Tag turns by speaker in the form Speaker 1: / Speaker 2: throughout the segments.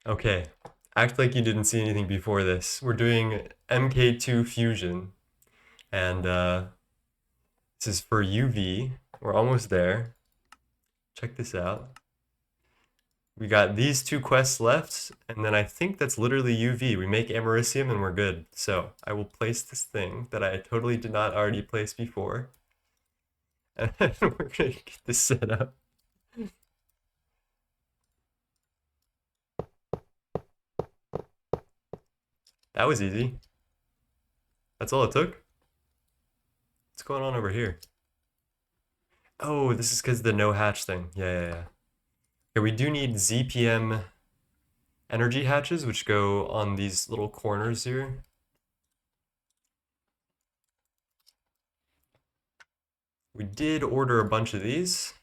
Speaker 1: Okay, act like you didn't see anything before this. We're doing MK2 fusion, and this is for UV. We're almost there. Check this out. We got these two quests left, and then I think that's literally UV. We make Americium and we're good. So I will place this thing that I totally did not already place before. And then we're gonna get this set up. That was easy. That's all it took. What's going on over here? Oh, this is because the no hatch thing. Yeah. Okay, we do need ZPM energy hatches, which go on these little corners here. We did order a bunch of these.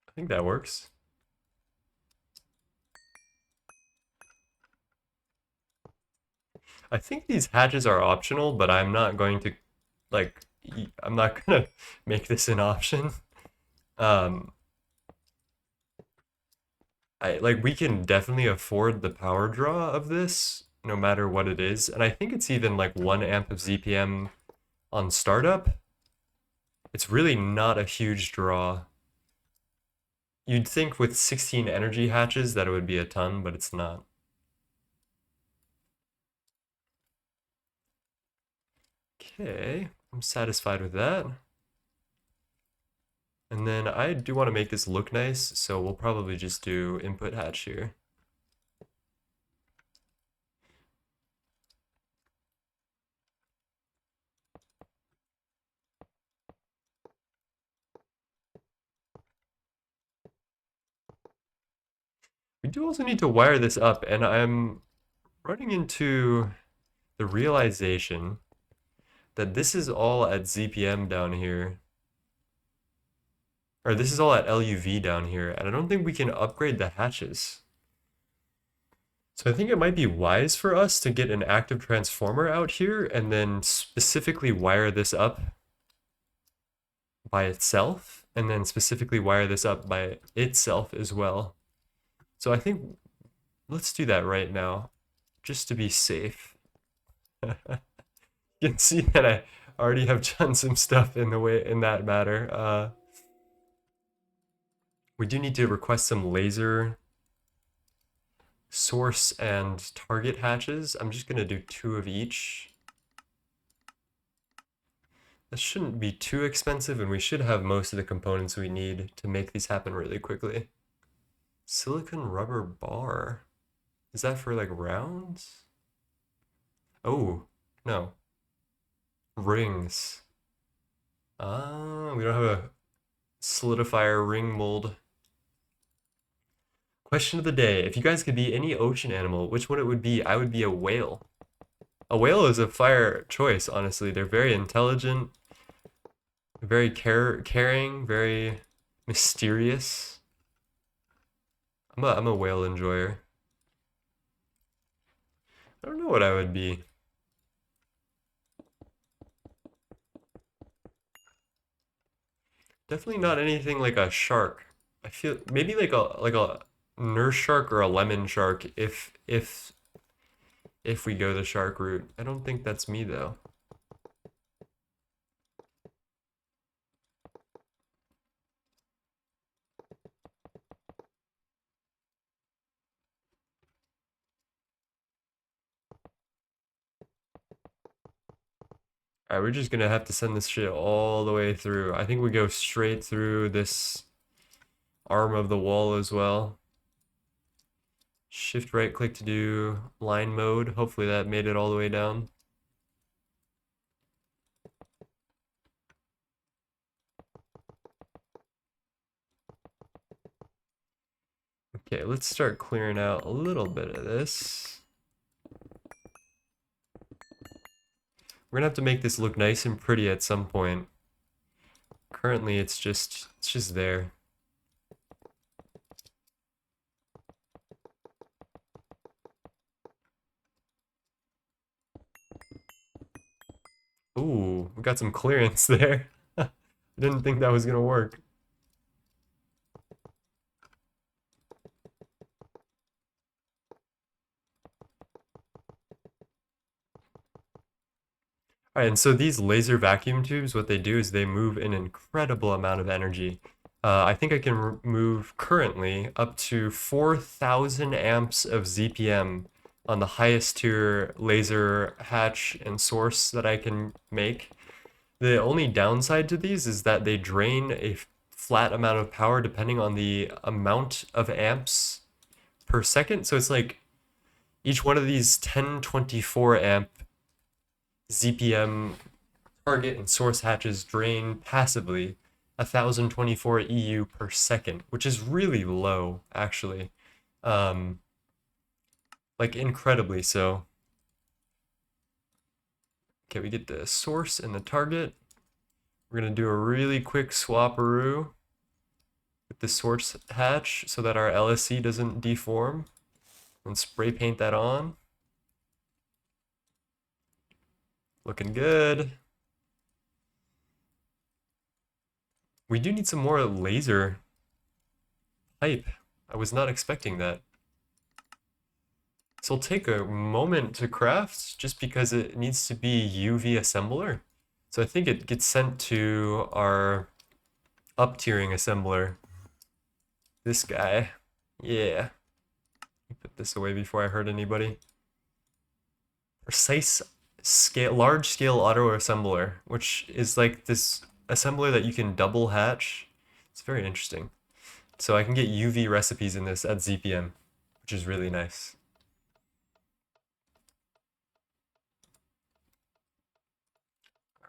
Speaker 1: I think that works. I think these hatches are optional, but I'm not going to, like, I'm not gonna make this an option. Um, we can definitely afford the power draw of this, no matter what it is. And I think it's even like 1 amp of ZPM on startup. It's really not a huge draw. You'd think with 16 energy hatches that it would be a ton, but it's not. Okay, I'm satisfied with that. And then I do want to make this look nice, so we'll probably just do input hatch here. We do also need to wire this up, and I'm running into the realization that this is all at ZPM down here. Or this is all at LUV down here, and I don't think we can upgrade the hatches. So I think it might be wise for us to get an active transformer out here and then specifically wire this up by itself, and then specifically wire this up by itself as well. So I think let's do that right now, just to be safe. You can see that I already have done some stuff in the way in that matter. We do need to request some laser source and target hatches. I'm just gonna do 2 of each. This shouldn't be too expensive, and we should have most of the components we need to make these happen really quickly. Silicon rubber bar. Is that for like rounds? Oh, no. Rings. Ah, we don't have a solidifier ring mold. Question of the day. If you guys could be any ocean animal, which one it would be? I would be a whale. A whale is a fire choice, honestly. They're very intelligent, very caring, very mysterious. I'm a whale enjoyer. I don't know what I would be. Definitely not anything like a shark. I feel maybe like a nurse shark or a lemon shark if we go the shark route. I don't think that's me though. Alright, we're just gonna have to send this shit all the way through. I think we go straight through this arm of the wall as well. Shift right click to do line mode. Hopefully that made it all the way down. Okay, let's start clearing out a little bit of this. We're gonna have to make this look nice and pretty at some point. Currently it's just there. Ooh, we got some clearance there. I didn't think that was gonna work. All right, and so these laser vacuum tubes, what they do is they move an incredible amount of energy. I think I can move currently up to 4,000 amps of ZPM on the highest tier laser hatch and source that I can make. The only downside to these is that they drain a flat amount of power depending on the amount of amps per second. So it's like each one of these 1024 amp ZPM target and source hatches drain passively 1024 EU per second, which is really low, actually. Um, like incredibly so. Okay, we get the source and the target. We're gonna do a really quick swaparoo with the source hatch so that our LSC doesn't deform, and spray paint that on. Looking good. We do need some more laser pipe. I was not expecting that. So it'll take a moment to craft just because it needs to be UV assembler. So I think it gets sent to our up-tiering assembler. This guy. Yeah. Put this away before I hurt anybody. Precise scale, large scale auto assembler, which is like this assembler that you can double hatch. It's very interesting. So I can get UV recipes in this at ZPM, which is really nice.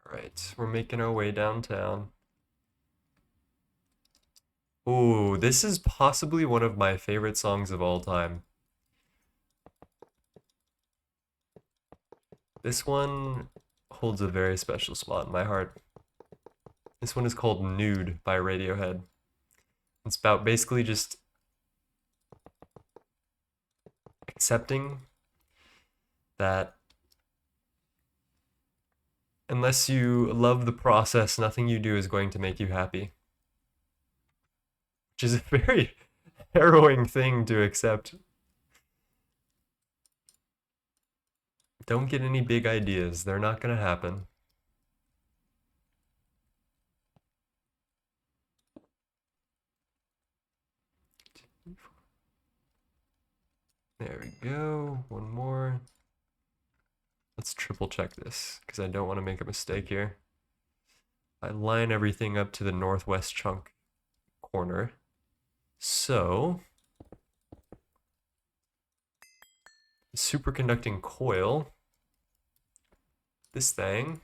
Speaker 1: All right, we're making our way downtown. Ooh, this is possibly one of my favorite songs of all time. This one holds a very special spot in my heart. This one is called Nude by Radiohead. It's about basically just accepting that unless you love the process, nothing you do is going to make you happy. Which is a very harrowing thing to accept. Don't get any big ideas. They're not going to happen. There we go. One more. Let's triple check this because I don't want to make a mistake here. I line everything up to the northwest chunk corner. So, superconducting coil, this thing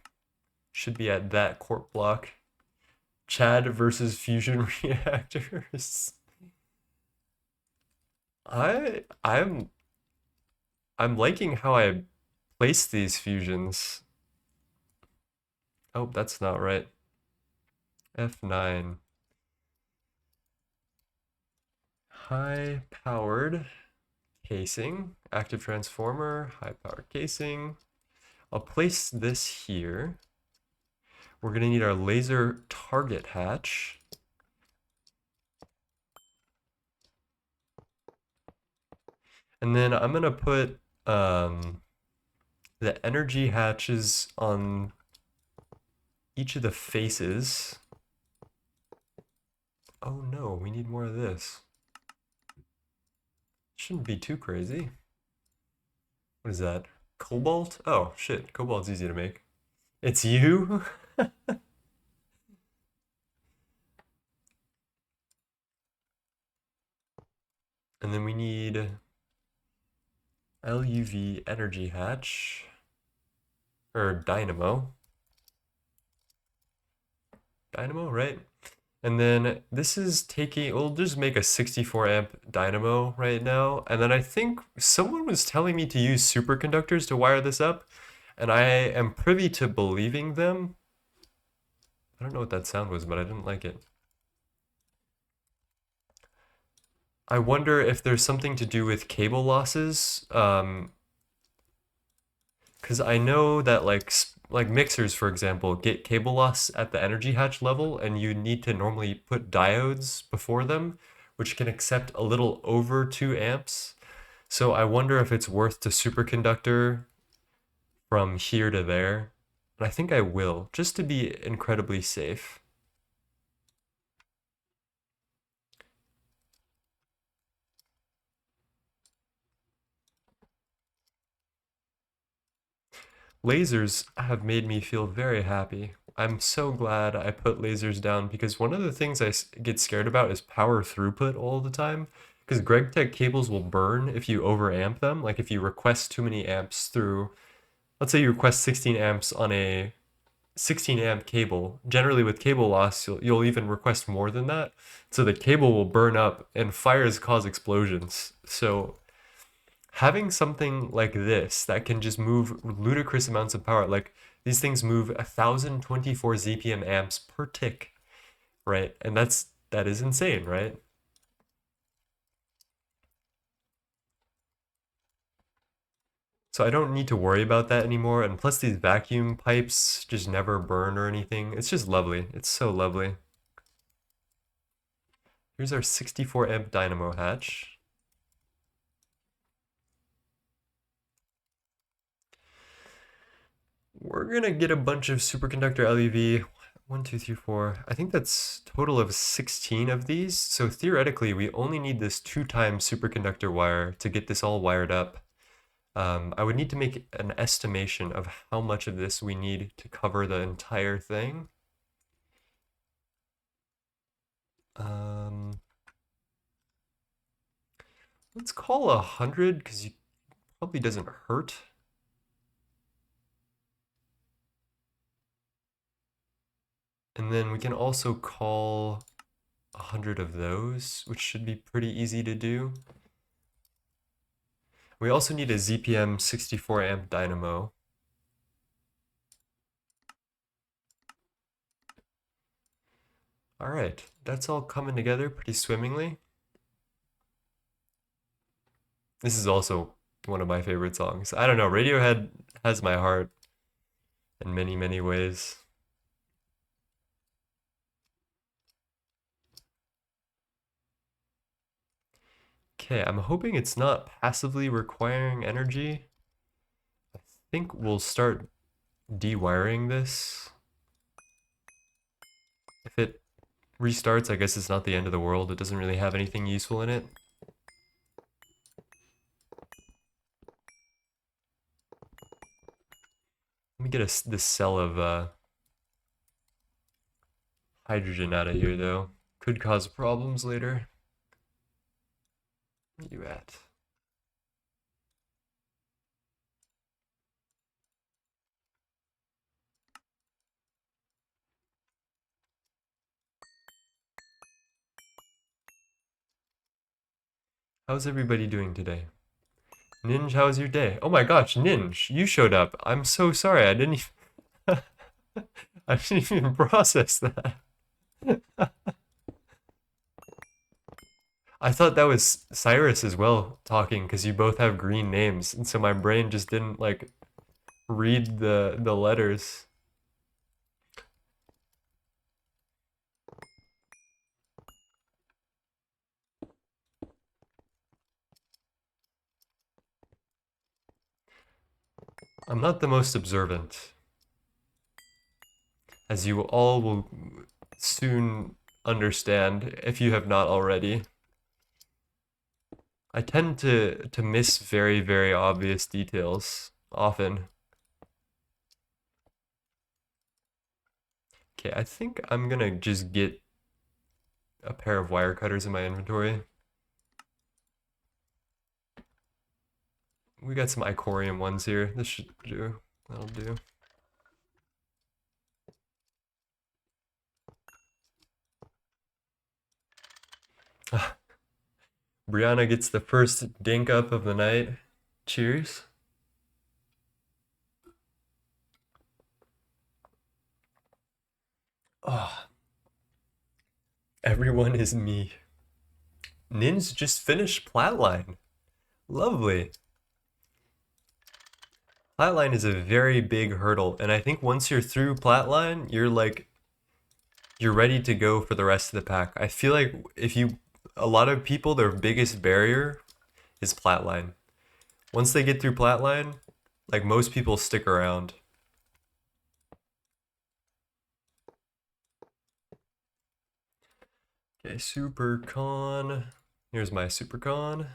Speaker 1: should be at that corp block. Chad versus fusion reactors. I'm liking how I place these fusions. Oh, that's not right. F9. High powered casing, active transformer, high powered casing. I'll place this here. We're gonna need our laser target hatch. And then I'm gonna put the energy hatches on each of the faces. Oh no, we need more of this. Shouldn't be too crazy. What is that? Cobalt? Oh shit, cobalt's easy to make. It's you? And then we need LUV energy hatch, or dynamo. Dynamo, right? And then this is taking, we'll just make a 64 amp dynamo right now. And then I think someone was telling me to use superconductors to wire this up, and I am privy to believing them. I don't know what that sound was, but I didn't like it. I wonder if there's something to do with cable losses. Because I know that like like mixers, for example, get cable loss at the energy hatch level, and you need to normally put diodes before them, which can accept a little over 2 amps. So I wonder if it's worth to superconductor from here to there. And I think I will, just to be incredibly safe. Lasers have made me feel very happy. I'm so glad I put lasers down because one of the things I get scared about is power throughput all the time. Because Gregtech cables will burn if you overamp them. Like if you request too many amps through, let's say you request 16 amps on a 16 amp cable. Generally with cable loss, you'll even request more than that. So the cable will burn up and fires cause explosions. So having something like this that can just move ludicrous amounts of power, like these things move 1024 ZPM amps per tick, right? And that is insane, right? So I don't need to worry about that anymore. And plus these vacuum pipes just never burn or anything. It's just lovely. It's so lovely. Here's our 64 amp dynamo hatch. We're gonna get a bunch of superconductor LEV. 1, 2, 3, 4. I think that's total of 16 of these. So theoretically, we only need this 2 times superconductor wire to get this all wired up. I would need to make an estimation of how much of this we need to cover the entire thing. Let's call 100 because it probably doesn't hurt. And then we can also call 100 of those, which should be pretty easy to do. We also need a ZPM 64 amp dynamo. All right, that's all coming together pretty swimmingly. This is also one of my favorite songs. I don't know, Radiohead has my heart in many, many ways. Okay, I'm hoping it's not passively requiring energy. I think we'll start dewiring this. If it restarts, I guess it's not the end of the world. It doesn't really have anything useful in it. Let me get this cell of hydrogen out of here, though. Could cause problems later. Where you at? How's everybody doing today? Ninj, how's your day? Oh my gosh, Ninj, you showed up. I'm so sorry. I didn't even I didn't even process that. I thought that was Cyrus as well talking because you both have green names, and so my brain just didn't like read the letters. I'm not the most observant, as you all will soon understand if you have not already. I tend to miss very, very obvious details often. Okay, I think I'm gonna just get a pair of wire cutters in my inventory. We got some Icorium ones here. This should do. That'll do. Brianna gets the first dink up of the night. Cheers. Oh, everyone is me. Nin's just finished Flatline. Lovely. Flatline is a very big hurdle, and I think once you're through Flatline, you're ready to go for the rest of the pack. I feel like a lot of people, their biggest barrier is Flatline. Once they get through Flatline, like most people stick around. Okay, Super Con. Here's my Super Con.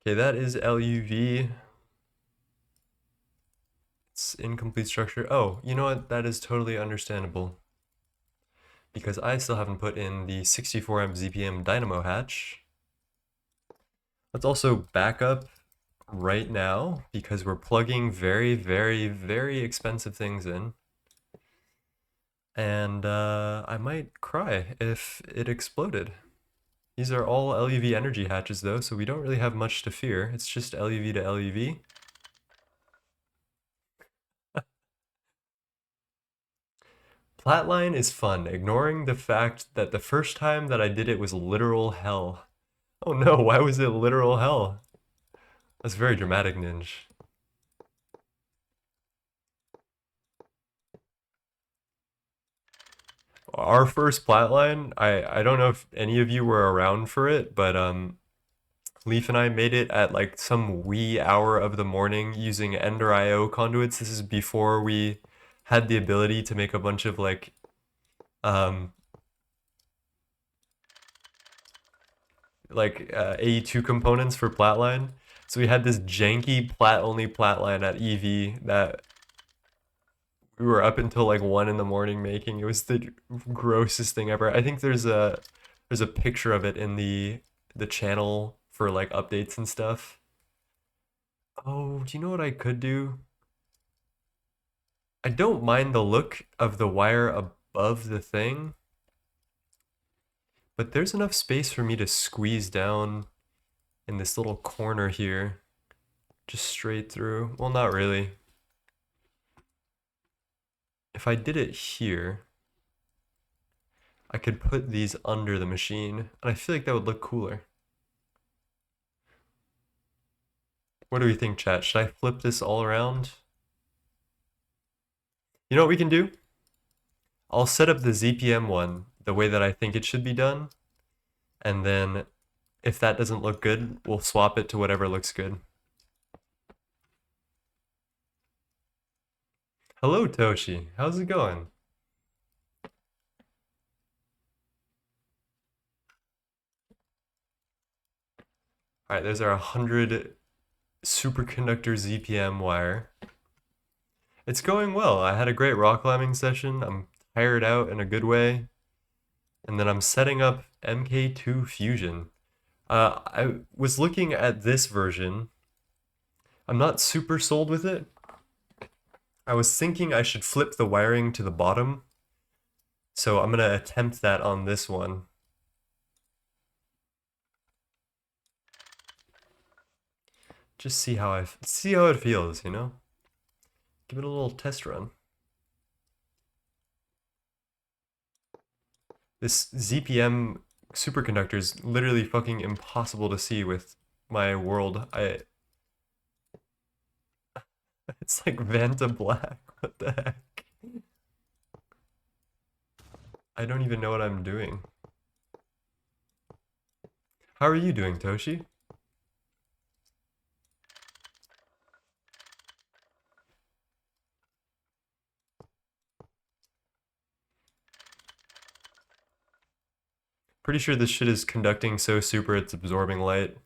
Speaker 1: Okay, that is LUV. It's incomplete structure. Oh, you know what? That is totally understandable. Because I still haven't put in the 64M ZPM Dynamo hatch. Let's also back up right now because we're plugging very, very, very expensive things in. And I might cry if it exploded. These are all LUV energy hatches though, so we don't really have much to fear. It's just LUV to LUV. Flatline is fun, ignoring the fact that the first time that I did it was literal hell. Oh no, why was it literal hell? That's very dramatic, Ninja. Our first flatline, I don't know if any of you were around for it, but Leaf and I made it at like some wee hour of the morning using Ender IO conduits. This is before we had the ability to make a bunch of um AE2 components for Flatline. So we had this janky plat-only Flatline at EV that we were up until like 1 in the morning making. It was the grossest thing ever. I think there's a picture of it in the channel for like updates and stuff. Oh, do you know what I could do? I don't mind the look of the wire above the thing, but there's enough space for me to squeeze down in this little corner here, just straight through. Well, not really. If I did it here, I could put these under the machine, and I feel like that would look cooler. What do we think, chat? Should I flip this all around? You know what we can do? I'll set up the ZPM one the way that I think it should be done, and then if that doesn't look good, we'll swap it to whatever looks good. Hello, Toshi. How's it going? All right, there's our 100 superconductor ZPM wire. It's going well. I had a great rock climbing session. I'm tired out in a good way. And then I'm setting up MK2 Fusion. I was looking at this version. I'm not super sold with it. I was thinking I should flip the wiring to the bottom. So I'm gonna attempt that on this one. Just see how it feels, you know? Give it a little test run. This ZPM superconductor is literally fucking impossible to see with my world. It's like Vanta Black. What the heck? I don't even know what I'm doing. How are you doing, Toshi? Pretty sure this shit is conducting so super it's absorbing light.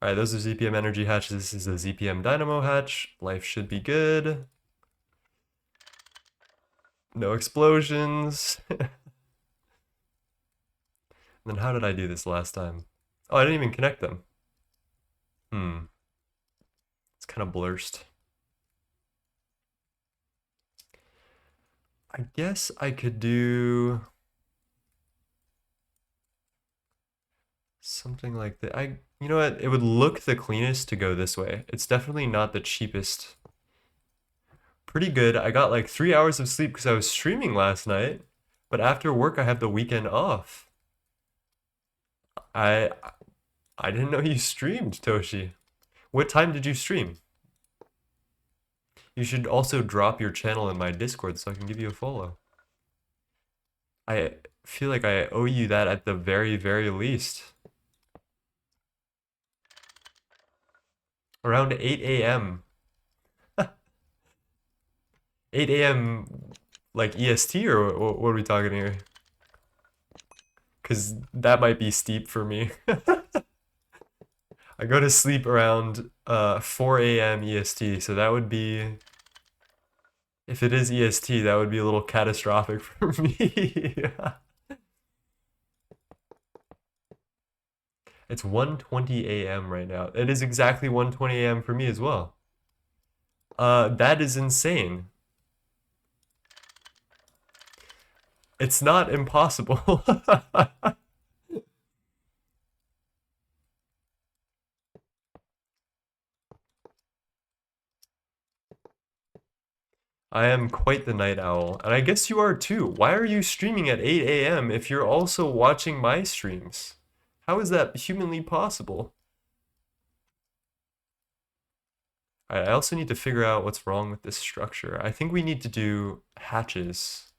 Speaker 1: Alright, those are ZPM energy hatches. This is a ZPM dynamo hatch. Life should be good. No explosions. Then how did I do this last time? Oh, I didn't even connect them. It's kind of blurst. I guess I could do Something like that. You know what? It would look the cleanest to go this way. It's definitely not the cheapest. Pretty good. I got like 3 hours of sleep because I was streaming last night, but after work I have the weekend off. I I didn't know you streamed, Toshi. What time did you stream? You should also drop your channel in my Discord so I can give you a follow. I feel like I owe you that at the very, very least. Around 8 a.m. 8 a.m. like EST or what are we talking here? Because that might be steep for me. I go to sleep around 4 a.m. EST, so that would be, if it is EST, that would be a little catastrophic for me. It's 1:20 a.m. right now. It is exactly 1:20 a.m. for me as well. That is insane. It's not impossible. I am quite the night owl, and I guess you are too. Why are you streaming at 8 a.m. if you're also watching my streams? How is that humanly possible? Alright, I also need to figure out what's wrong with this structure. I think we need to do hatches.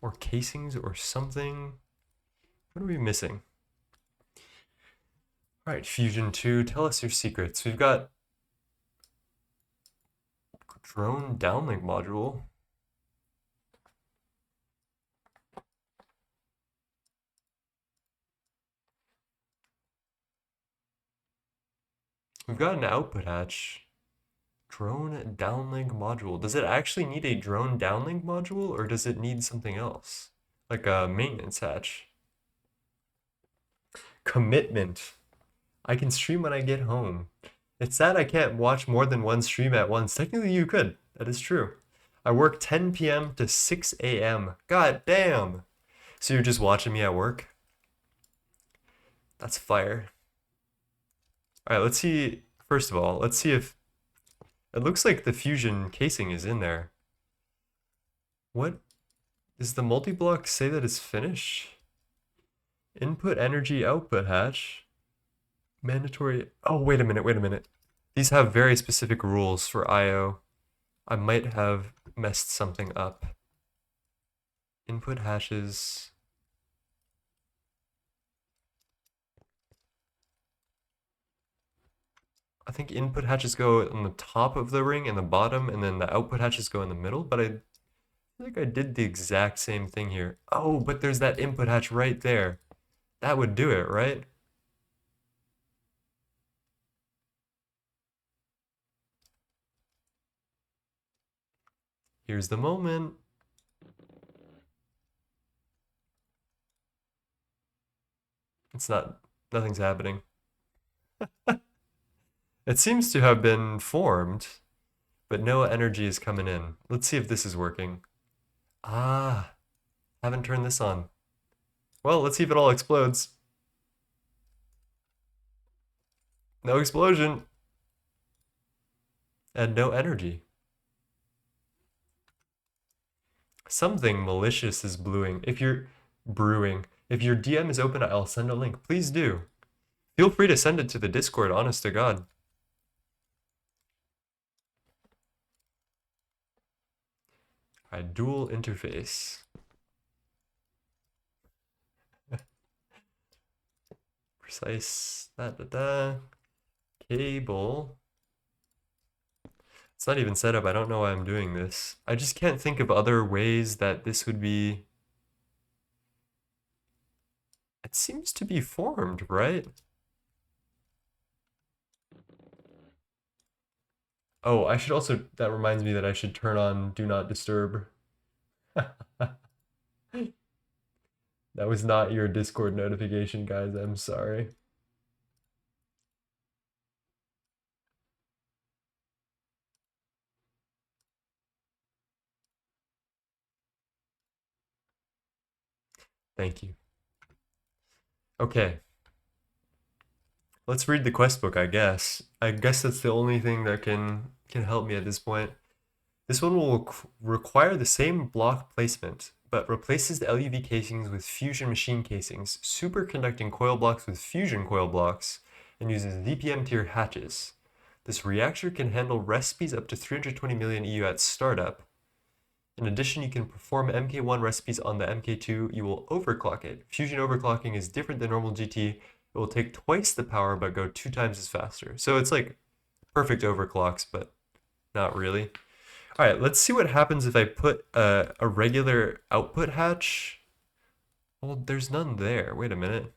Speaker 1: Or casings or something. What are we missing? Alright, Fusion 2, tell us your secrets. We've got drone downlink module. We've got an output hatch. Drone downlink module. Does it actually need a drone downlink module or does it need something else? Like a maintenance hatch. Commitment. I can stream when I get home. It's sad I can't watch more than one stream at once. Technically you could. That is true. I work 10 p.m. to 6 a.m. God damn. So you're just watching me at work? That's fire. Alright, let's see. First of all, let's see if it looks like the fusion casing is in there. What? Does the multi-block say that it's finished? Input energy output hatch. Mandatory. Oh, wait a minute, wait a minute. These have very specific rules for I/O. I might have messed something up. Input hashes. I think input hatches go on the top of the ring and the bottom, and then the output hatches go in the middle, but I feel like I did the exact same thing here. Oh, but there's that input hatch right there. That would do it, right? Here's the moment. It's not, nothing's happening. It seems to have been formed, but no energy is coming in. Let's see if this is working. Ah, haven't turned this on. Well, let's see if it all explodes. No explosion. And no energy. Something malicious is brewing. If your DM is open, I'll send a link. Please do. Feel free to send it to the Discord, honest to God. Alright, dual interface. Precise. Cable. It's not even set up. I don't know why I'm doing this. I just can't think of other ways that this would be. It seems to be formed, right? Oh, I should also, that reminds me that I should turn on Do Not Disturb. That was not your Discord notification, guys. I'm sorry. Thank you. Okay, let's read the quest book, I guess. I guess that's the only thing that can help me at this point. This one will require the same block placement, but replaces the LUV casings with fusion machine casings, superconducting coil blocks with fusion coil blocks, and uses DPM tier hatches. This reactor can handle recipes up to 320 million EU at startup. In addition, you can perform MK1 recipes on the MK2. You will overclock it. Fusion overclocking is different than normal GT. It will take twice the power but go 2 times as faster. So it's like perfect overclocks, but not really. All right, let's see what happens if I put a regular output hatch. Well, there's none there. Wait a minute.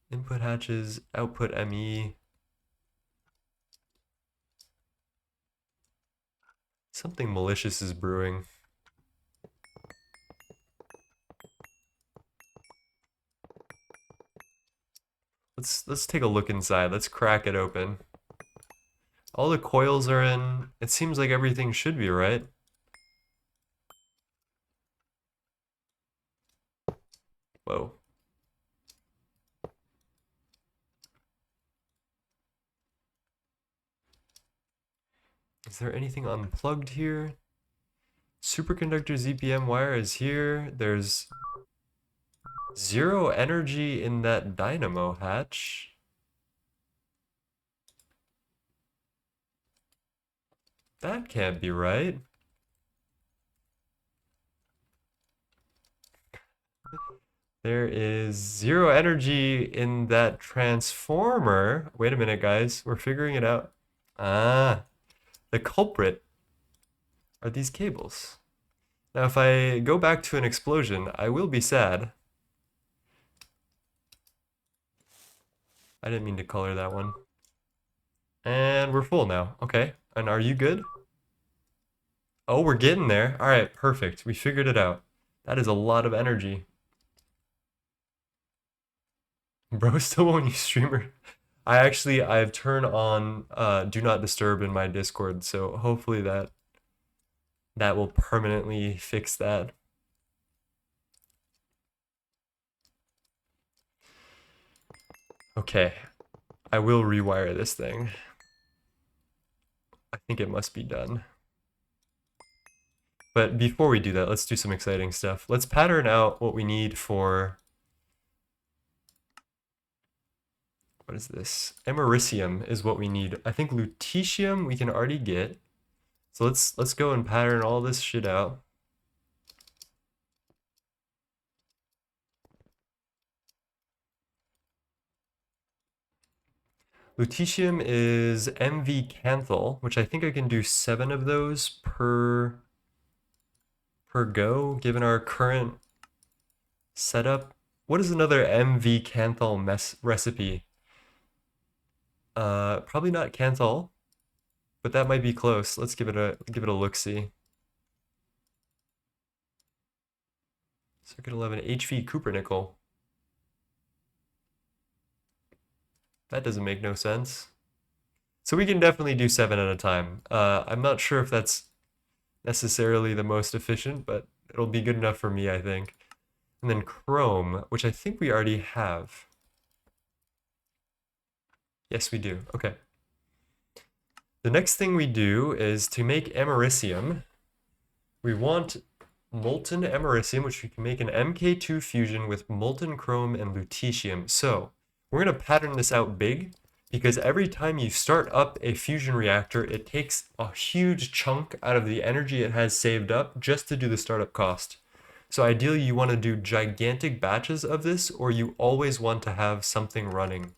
Speaker 1: Input hatches, output ME. Something malicious is brewing. Let's take a look inside. Let's crack it open. All the coils are in. It seems like everything should be right. Whoa. Is there anything unplugged here? Superconductor ZPM wire is here. There's 0 energy in that dynamo hatch. That can't be right. There is 0 energy in that transformer. Wait a minute, guys. We're figuring it out. Ah, the culprit are these cables. Now, if I go back to an explosion, I will be sad. I didn't mean to color that one. And we're full now. Okay. And are you good? Oh, we're getting there. All right, perfect. We figured it out. That is a lot of energy. Bro still won't use streamer. I've turned on do not disturb in my Discord, so hopefully that will permanently fix that. Okay, I will rewire this thing. I think it must be done. But before we do that, let's do some exciting stuff. Let's pattern out what we need for... What is this? Americium is what we need. I think lutetium we can already get. So let's go and pattern all this shit out. Lutetium is MV Canthal, which I think I can do 7 of those per go, given our current setup. What is another MV Canthal recipe? Probably not Canthal, but that might be close. Let's give it a look-see. Circuit 11, HV Cupronickel. That doesn't make no sense. So we can definitely do 7 at a time. I'm not sure if that's necessarily the most efficient, but it'll be good enough for me, I think. And then chrome, which I think we already have. Yes, we do. Okay. The next thing we do is to make americium. We want molten americium, which we can make an MK2 fusion with molten chrome and lutetium. So we're going to pattern this out big, because every time you start up a fusion reactor, it takes a huge chunk out of the energy it has saved up just to do the startup cost. So ideally you want to do gigantic batches of this, or you always want to have something running.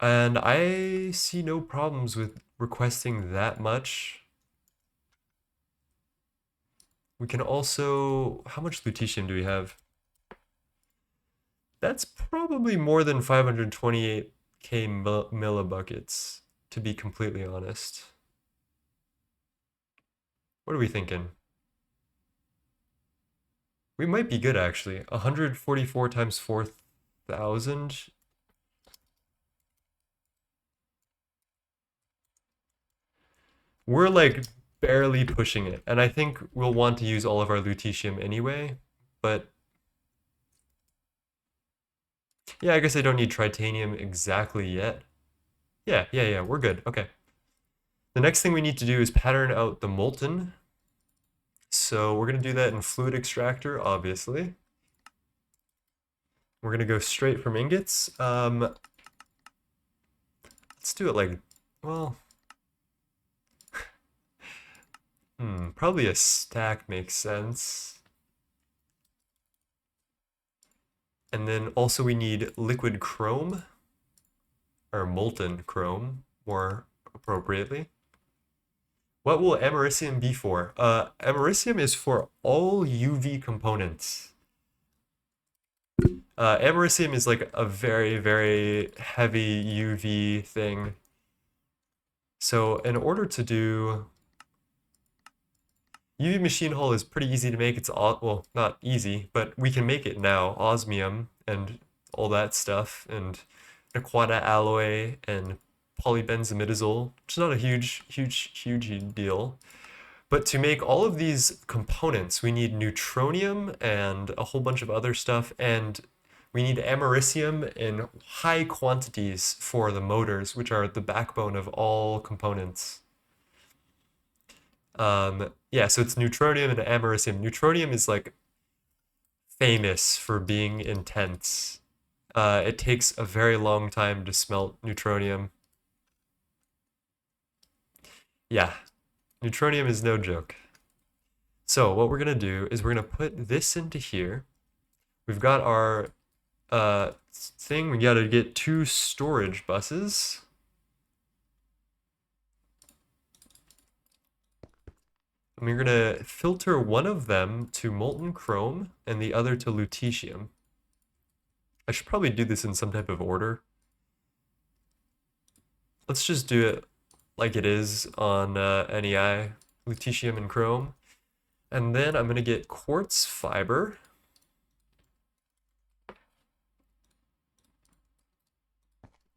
Speaker 1: And I see no problems with requesting that much. We can also... How much lutetium do we have? That's probably more than 528k millibuckets, to be completely honest. What are we thinking? We might be good, actually. 144 times 4,000. We're like barely pushing it, and I think we'll want to use all of our lutetium anyway, but Yeah, I guess I don't need titanium exactly yet. Yeah, we're good. Okay. The next thing we need to do is pattern out the molten. So we're going to do that in fluid extractor, obviously. We're going to go straight from ingots. Let's do it like, well, probably a stack makes sense. And then also we need liquid chrome, or molten chrome, more appropriately. What will americium be for? Americium is for all UV components. Americium is like a very, very heavy UV thing. So in order to do UV machine hull is pretty easy to make. It's all, well, not easy, but we can make it now. Osmium and all that stuff, and aquata alloy and polybenzimidazole, which is not a huge deal. But to make all of these components, we need neutronium and a whole bunch of other stuff, and we need americium in high quantities for the motors, which are the backbone of all components. Yeah, so it's neutronium and americium. Neutronium is like famous for being intense. It takes a very long time to smelt neutronium. Yeah, neutronium is no joke. So what we're gonna do is we're gonna put this into here. We've got our thing. We gotta get 2 storage buses. And we're gonna filter one of them to molten chrome and the other to lutetium. I should probably do this in some type of order. Let's just do it like it is on NEI, lutetium and chrome. And then I'm gonna get quartz fiber.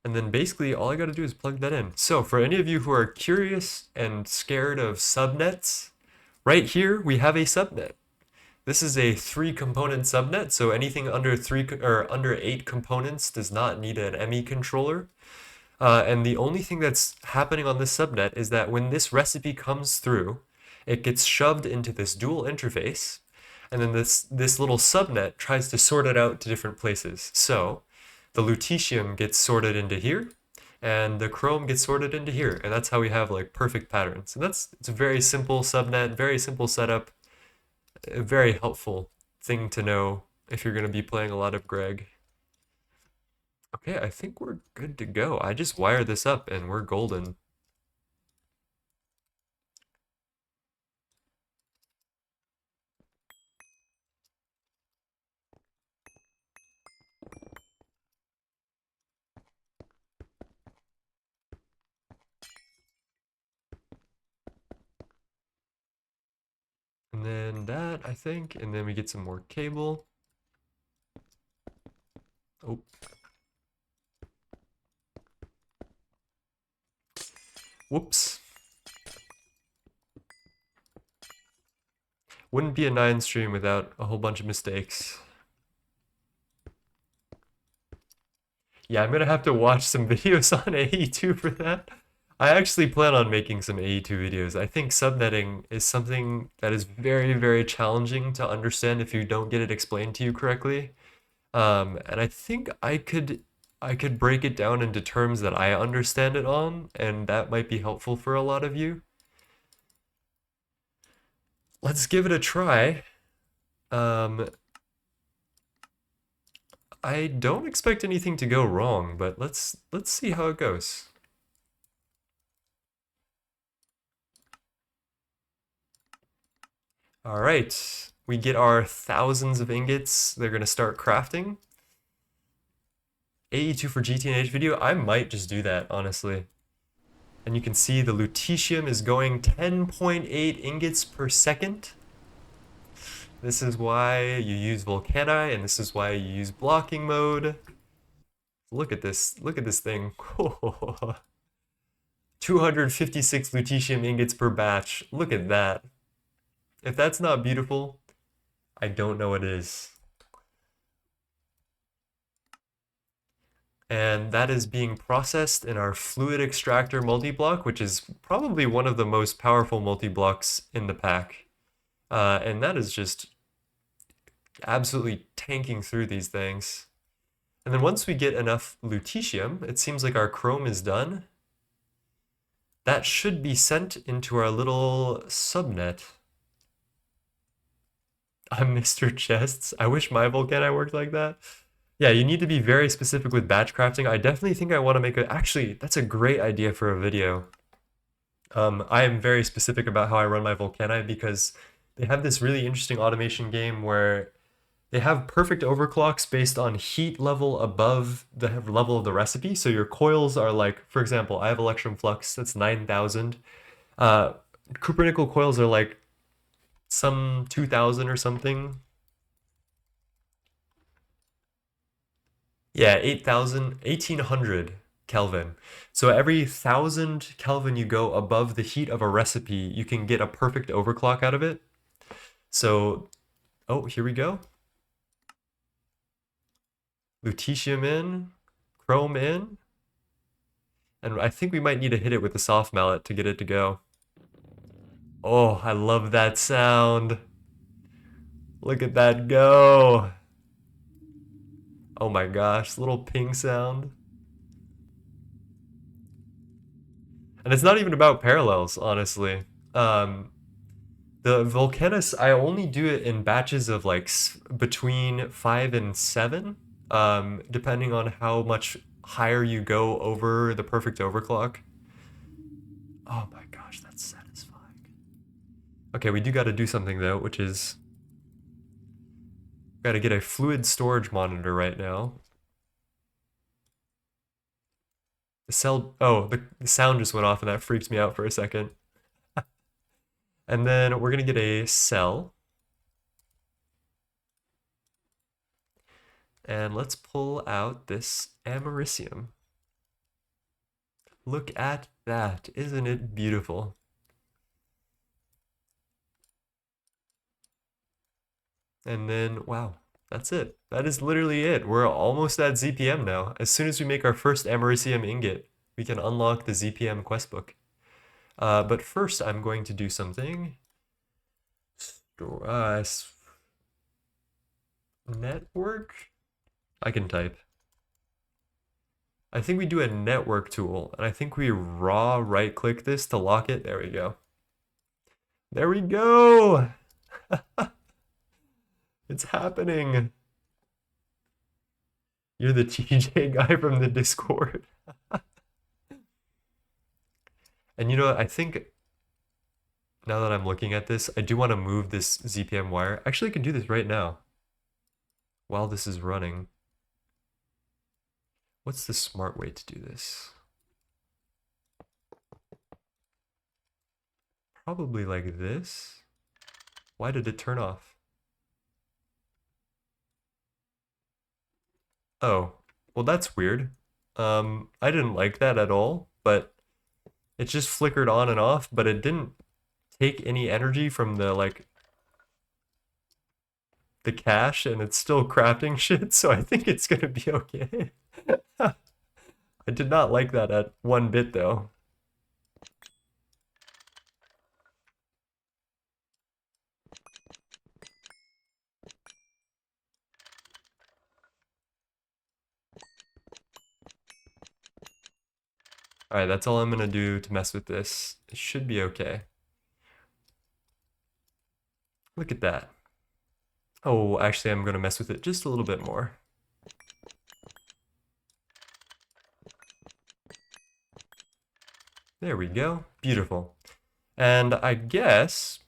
Speaker 1: And then basically all I gotta do is plug that in. So for any of you who are curious and scared of subnets, right here we have a subnet. This is a 3-component subnet, so anything under 8 components does not need an ME controller. And the only thing that's happening on this subnet is that when this recipe comes through, it gets shoved into this dual interface, and then this little subnet tries to sort it out to different places. So the lutetium gets sorted into here, and the chrome gets sorted into here, and that's how we have like perfect patterns. And it's a very simple subnet, very simple setup, a very helpful thing to know if you're going to be playing a lot of Greg. Okay, I think we're good to go. I just wire this up and we're golden. And then that, I think, and then we get some more cable. Oh. Whoops. Wouldn't be a 9 stream without a whole bunch of mistakes. Yeah, I'm gonna have to watch some videos on AE2 for that. I actually plan on making some AE2 videos. I think subnetting is something that is very, very challenging to understand if you don't get it explained to you correctly. And I think I could break it down into terms that I understand it on, and that might be helpful for a lot of you. Let's give it a try. I don't expect anything to go wrong, but let's see how it goes. All right, we get our thousands of ingots. They're gonna start crafting. AE2 for GTNH video, I might just do that, honestly. And you can see the lutetium is going 10.8 ingots per second. This is why you use Volcani, and this is why you use blocking mode. Look at this thing. 256 lutetium ingots per batch. Look at that. If that's not beautiful, I don't know what is. And that is being processed in our fluid extractor multi-block, which is probably one of the most powerful multi-blocks in the pack. And that is just absolutely tanking through these things. And then once we get enough lutetium, it seems like our chrome is done. That should be sent into our little subnet. I'm Mr. Chests. I wish my volcani worked like that. Yeah, you need to be very specific with batch crafting. I definitely think I want to make a... Actually, that's a great idea for a video. I am very specific about how I run my volcani because they have this really interesting automation game where they have perfect overclocks based on heat level above the level of the recipe. So your coils are like, for example, I have electrum flux, that's 9,000. Cupronickel coils are like some 2,000 or something. Yeah, 8,000, 1,800 Kelvin. So every 1,000 Kelvin you go above the heat of a recipe, you can get a perfect overclock out of it. So, oh, here we go. Lutetium in, chrome in, and I think we might need to hit it with the soft mallet to get it to go. Oh, I love that sound. Look at that go. Oh my gosh, little ping sound. And it's not even about parallels, honestly. The Volcanus, I only do it in batches of like between 5 and 7, depending on how much higher you go over the perfect overclock. Oh my gosh, that's satisfying. Okay, we do got to do something though, which is got to get a fluid storage monitor right now. The cell, oh, the sound just went off and that freaked me out for a second. And then we're gonna get a cell. And let's pull out this americium. Look at that, isn't it beautiful? And then, wow, that's it. That is literally it. We're almost at ZPM now. As soon as we make our first americium ingot, we can unlock the ZPM quest book. But first, I'm going to do something. Network? I can type. I think we do a network tool, and I think we raw right-click this to lock it. There we go. There we go! It's happening. You're the TJ guy from the Discord. And you know what? I think now that I'm looking at this, I do want to move this ZPM wire. Actually, I can do this right now while this is running. What's the smart way to do this? Probably like this. Why did it turn off? Oh, well that's weird. I didn't like that at all, but it just flickered on and off, but it didn't take any energy from the like the cache, and it's still crafting shit, so I think it's gonna be okay. I did not like that at 1 bit though. Alright, that's all I'm gonna do to mess with this. It should be okay. Look at that. Oh, actually I'm gonna mess with it just a little bit more. There we go. Beautiful. And I guess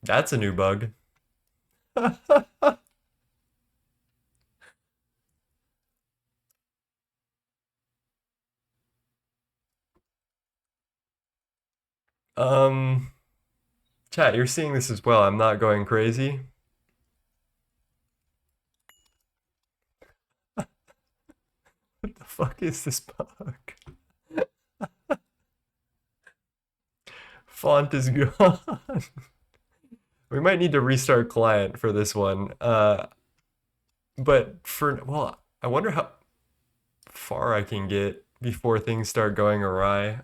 Speaker 1: that's a new bug. Um, Chat, you're seeing this as well. I'm not going crazy. What the fuck is this bug? Font is gone. We might need to restart client for this one. But for, well, I wonder how far I can get before things start going awry.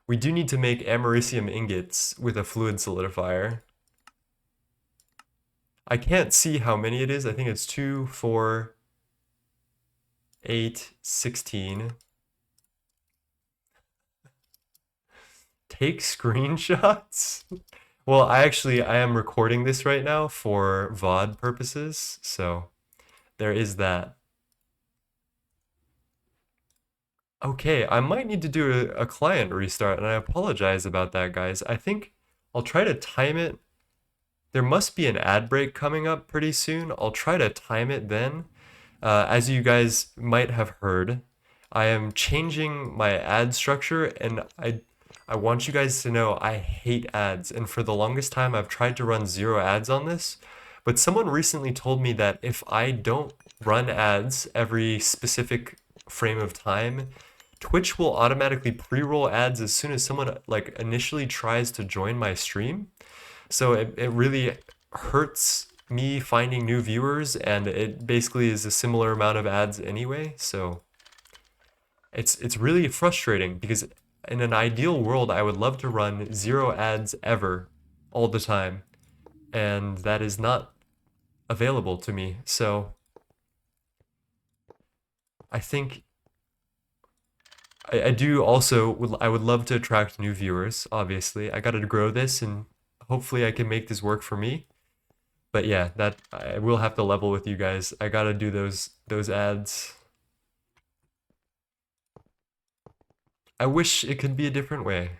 Speaker 1: We do need to make americium ingots with a fluid solidifier. I can't see how many it is. I think it's 2, 4, 8, 16. Take screenshots? Well, I am recording this right now for VOD purposes, so there is that. Okay, I might need to do a client restart, and I apologize about that, guys. I think I'll try to time it. There must be an ad break coming up pretty soon. I'll try to time it then. As you guys might have heard, I am changing my ad structure, and I want you guys to know I hate ads, and for the longest time I've tried to run 0 ads on this, but someone recently told me that if I don't run ads every specific frame of time, Twitch will automatically pre-roll ads as soon as someone like initially tries to join my stream. So it really hurts me finding new viewers, and it basically is a similar amount of ads anyway. So it's really frustrating because in an ideal world, I would love to run 0 ads ever all the time, and that is not available to me. So I think I do also I would love to attract new viewers, obviously. I got to grow this, and hopefully I can make this work for me. But yeah, that I will have to level with you guys. I got to do those ads. I wish it could be a different way.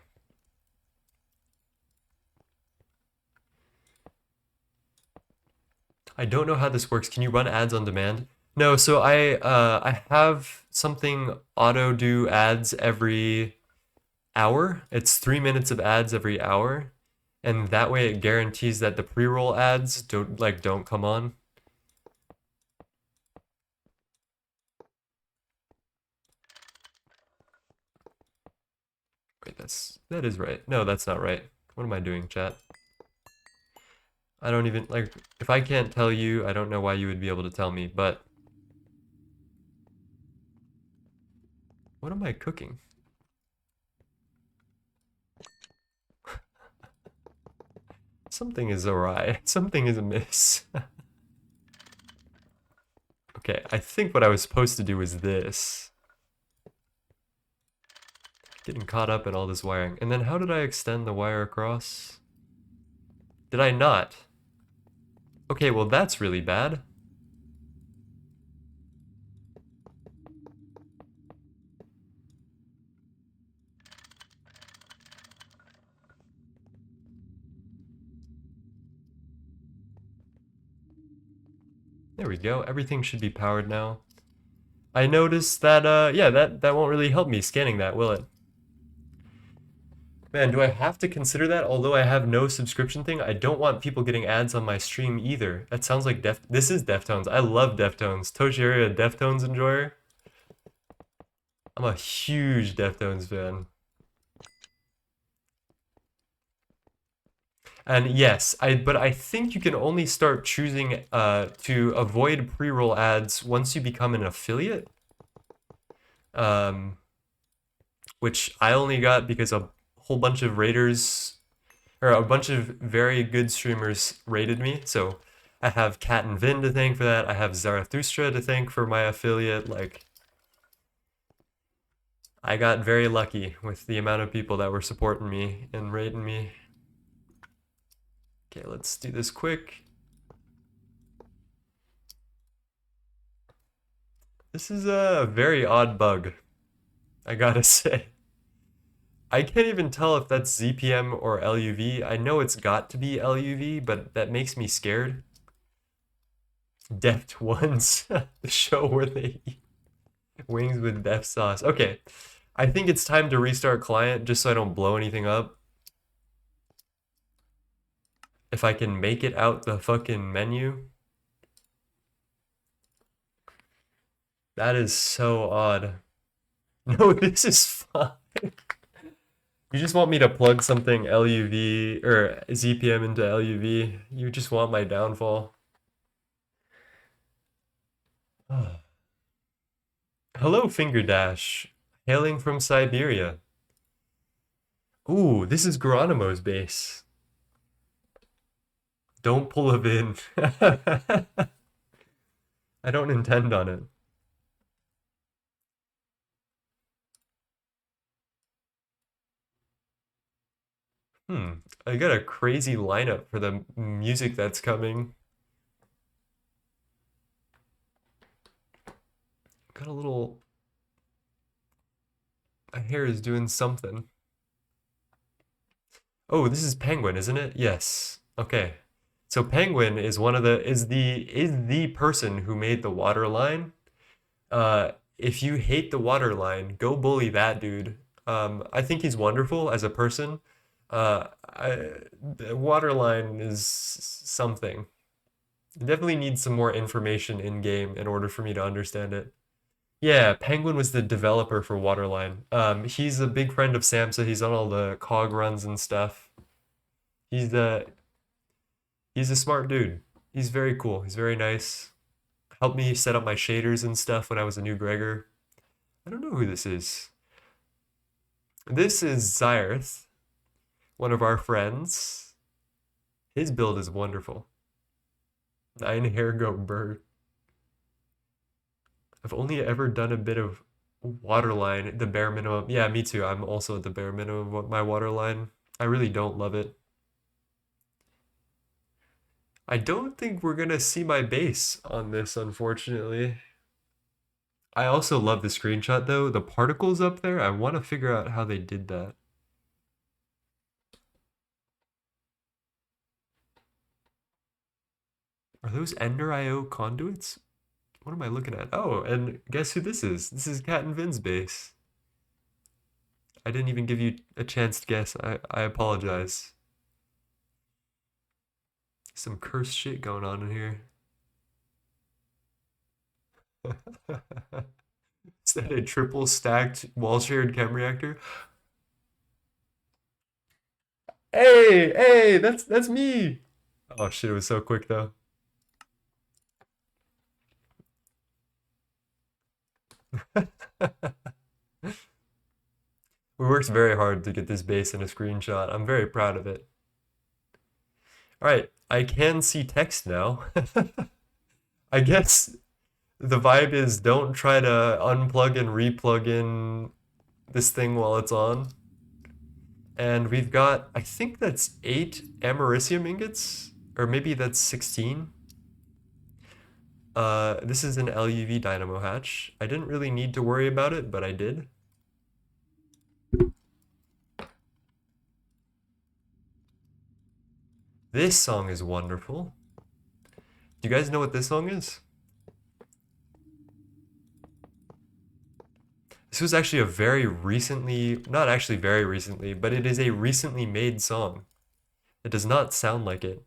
Speaker 1: I don't know how this works. Can you run ads on demand? No, so I have something auto do ads every hour. It's 3 minutes of ads every hour, and that way it guarantees that the pre-roll ads don't come on. Wait, that is right. No, that's not right. What am I doing, chat? I don't even like if I can't tell you, I don't know why you would be able to tell me, but what am I cooking? Something is awry. Something is amiss. Okay, I think what I was supposed to do was this. Getting caught up in all this wiring. And then how did I extend the wire across? Did I not? Okay, well that's really bad. There we go. Everything should be powered now. I noticed that, yeah, that won't really help me scanning that, will it? Man, do I have to consider that? Although I have no subscription thing, I don't want people getting ads on my stream either. That sounds like this is Deftones. I love Deftones. Toshiri, a Deftones enjoyer. I'm a huge Deftones fan. And yes, but I think you can only start choosing to avoid pre-roll ads once you become an affiliate. Which I only got because a whole bunch of raiders, or a bunch of very good streamers raided me. So I have Cat and Vin to thank for that. I have Zarathustra to thank for my affiliate. Like, I got very lucky with the amount of people that were supporting me and raiding me. Okay, let's do this quick. This is a very odd bug, I gotta say. I can't even tell if that's ZPM or LUV. I know it's got to be LUV, but that makes me scared. Deft Ones, the show where they eat wings with Deft sauce. Okay, I think it's time to restart client just so I don't blow anything up. If I can make it out the fucking menu. That is so odd. No, this is fine. You just want me to plug something LUV or ZPM into LUV. You just want my downfall. Hello, Finger Dash. Hailing from Siberia. Ooh, this is Geronimo's base. Don't pull a Vin. I don't intend on it. I got a crazy lineup for the music that's coming. Got a little. My hair is doing something. Oh, this is Penguin, isn't it? Yes. Okay. So Penguin is one of the is the person who made the water line. If you hate the water line, go bully that dude. I think he's wonderful as a person. The water line is something. It definitely needs some more information in game in order for me to understand it. Yeah, Penguin was the developer for Waterline. He's a big friend of Samsa. He's on all the cog runs and stuff. He's a he's a smart dude. He's very cool. He's very nice. Helped me set up my shaders and stuff when I was a new Gregor. I don't know who this is. This is Zyrth, one of our friends. His build is wonderful. 9 hair goat bird. I've only ever done a bit of waterline, the bare minimum. Yeah, me too. I'm also at the bare minimum of my waterline. I really don't love it. I don't think we're gonna see my base on this, unfortunately. I also love the screenshot though. The particles up there, I want to figure out how they did that. Are those Ender IO conduits? What am I looking at? Oh, and guess who this is? This is Cat and Vin's base. I didn't even give you a chance to guess. I apologize. Some cursed shit going on in here. Is that a triple stacked wall shared chem reactor? Hey, hey, that's me. Oh shit, it was so quick though. We worked very hard to get this base in a screenshot. I'm very proud of it. All right, I can see text now. I guess the vibe is don't try to unplug and replug in this thing while it's on. And we've got, I think that's 8 americium ingots, or maybe that's 16. This is an LUV dynamo hatch. I didn't really need to worry about it, but I did. This song is wonderful. Do you guys know what this song is? This was actually a very recently, not actually very recently, but it is a recently made song. It does not sound like it.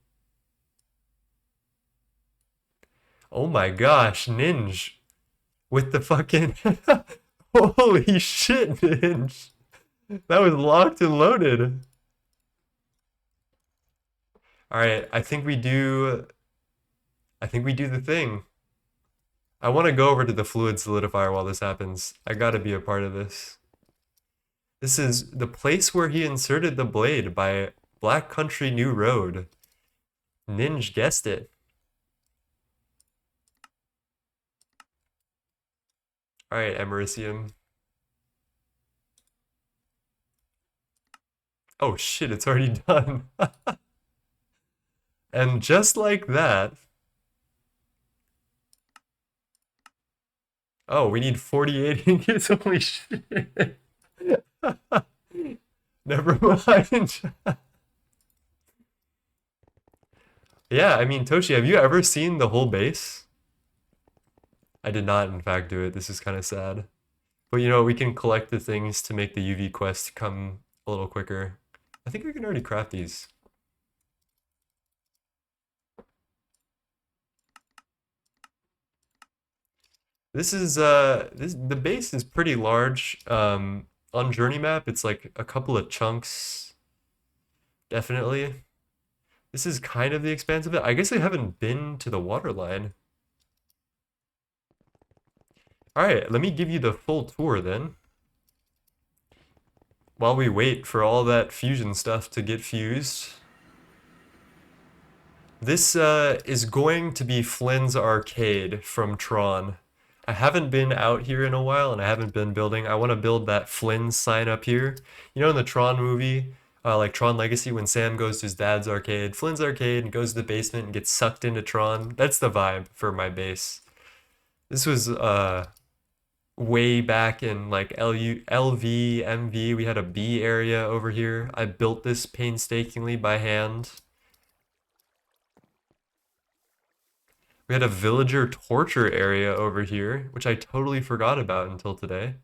Speaker 1: Oh my gosh, Ninja with the fucking holy shit, Ninja. That was locked and loaded. All right, I think we do the thing. I want to go over to the fluid solidifier while this happens. I got to be a part of this. This is the place where he inserted the blade by Black Country New Road. Ninja guessed it. All right, Americium. Oh shit, it's already done. And just like that. Oh, we need 48 ingots. Holy shit. Never mind. Yeah, I mean, Toshi, have you ever seen the whole base? I did not, in fact, do it. This is kind of sad. But you know, we can collect the things to make the UV quest come a little quicker. I think we can already craft these. The base is pretty large. On journey map, it's like a couple of chunks, definitely. This is kind of the expanse of it. I guess I haven't been to the water line. All right, let me give you the full tour then. While we wait for all that fusion stuff to get fused. This is going to be Flynn's Arcade from Tron. I haven't been out here in a while and I haven't been building. I want to build that Flynn's sign up here. You know, in the Tron movie, like Tron Legacy, when Sam goes to his dad's arcade, Flynn's Arcade, and goes to the basement and gets sucked into Tron. That's the vibe for my base. This was way back in like LV, MV. We had a B area over here. I built this painstakingly by hand. We had a villager torture area over here, which I totally forgot about until today.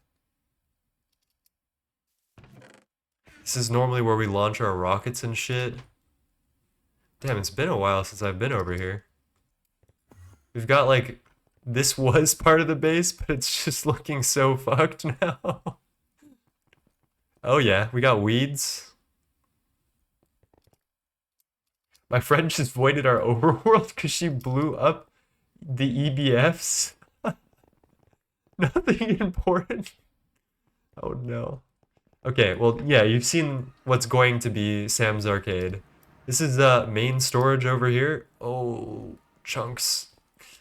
Speaker 1: This is normally where we launch our rockets and shit. Damn, it's been a while since I've been over here. We've got like, this was part of the base, but it's just looking so fucked now. Oh yeah, we got weeds. My friend just voided our overworld because she blew up the EBFs. Nothing important. Oh no. Okay, well, yeah, you've seen what's going to be Sam's Arcade. This is main storage over here. Oh, chunks.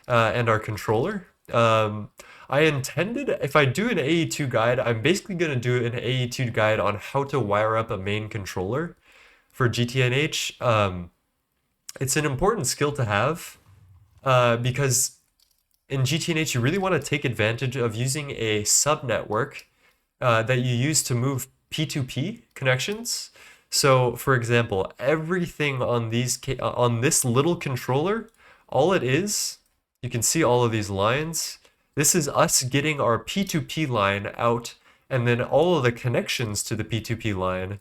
Speaker 1: And our controller. I intended, if I do an AE2 guide, I'm basically going to do an AE2 guide on how to wire up a main controller for GTNH. It's an important skill to have because in GTNH you really want to take advantage of using a subnetwork that you use to move P2P connections. So, for example, everything on on this little controller, all it is, you can see all of these lines. This is us getting our P2P line out, and then all of the connections to the P2P line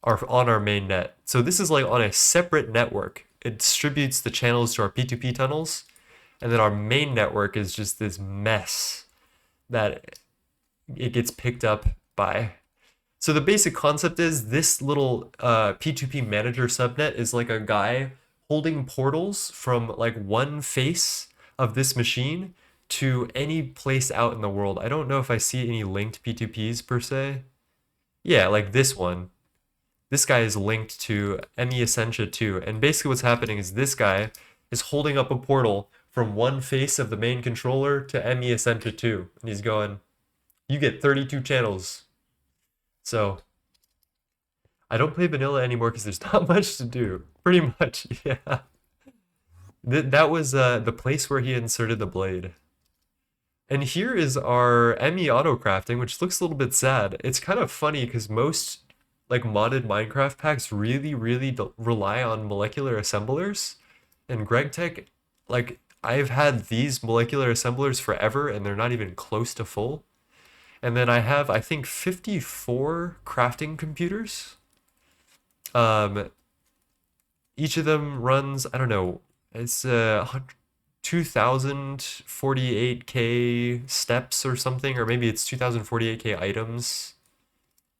Speaker 1: are on our main net. So this is like on a separate network. It distributes the channels to our P2P tunnels, and then our main network is just this mess that it gets picked up by. So the basic concept is this little P2P manager subnet is like a guy holding portals from like one face of this machine to any place out in the world. I don't know if I see any linked P2Ps per se. Yeah, like this one. This guy is linked to ME Essentia 2, and basically what's happening is this guy is holding up a portal from one face of the main controller to ME Essentia 2, and he's going, you get 32 channels. So, I don't play vanilla anymore because there's not much to do. Pretty much, yeah. That was the place where he inserted the blade. And here is our ME auto crafting, which looks a little bit sad. It's kind of funny because most like modded Minecraft packs really rely on molecular assemblers. And Gregtech, like I've had these molecular assemblers forever and they're not even close to full. And then I have, I think, 54 crafting computers. Each of them runs, I don't know, it's 2048K steps or something, or maybe it's 2048K items.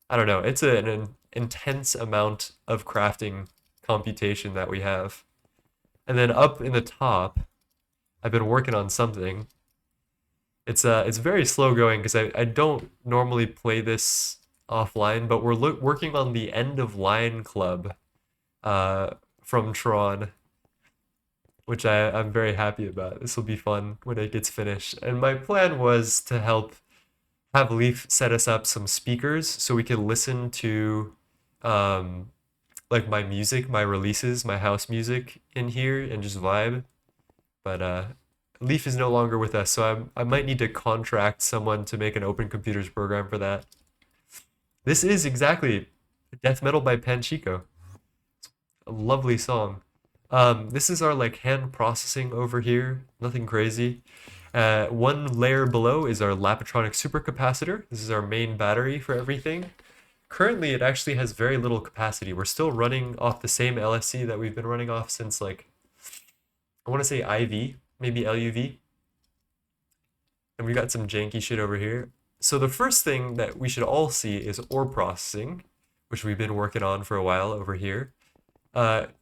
Speaker 1: I don't know. It's an intense amount of crafting computation that we have. And then up in the top, I've been working on something. It's very slow going because I don't normally play this offline, but we're working on the End of Line Club from Tron, which I'm very happy about. This will be fun when it gets finished. And my plan was to help have Leaf set us up some speakers so we could listen to like my music, my releases, my house music in here and just vibe. But Leaf is no longer with us, so I might need to contract someone to make an Open Computers program for that. This is exactly Death Metal by Panchico. A lovely song. This is our like hand processing over here. Nothing crazy. One layer below is our Lapitronic supercapacitor. This is our main battery for everything. Currently, it actually has very little capacity. We're still running off the same LSC that we've been running off since like, I want to say IV, maybe LUV. And we got some janky shit over here. So the first thing that we should all see is ore processing, which we've been working on for a while over here.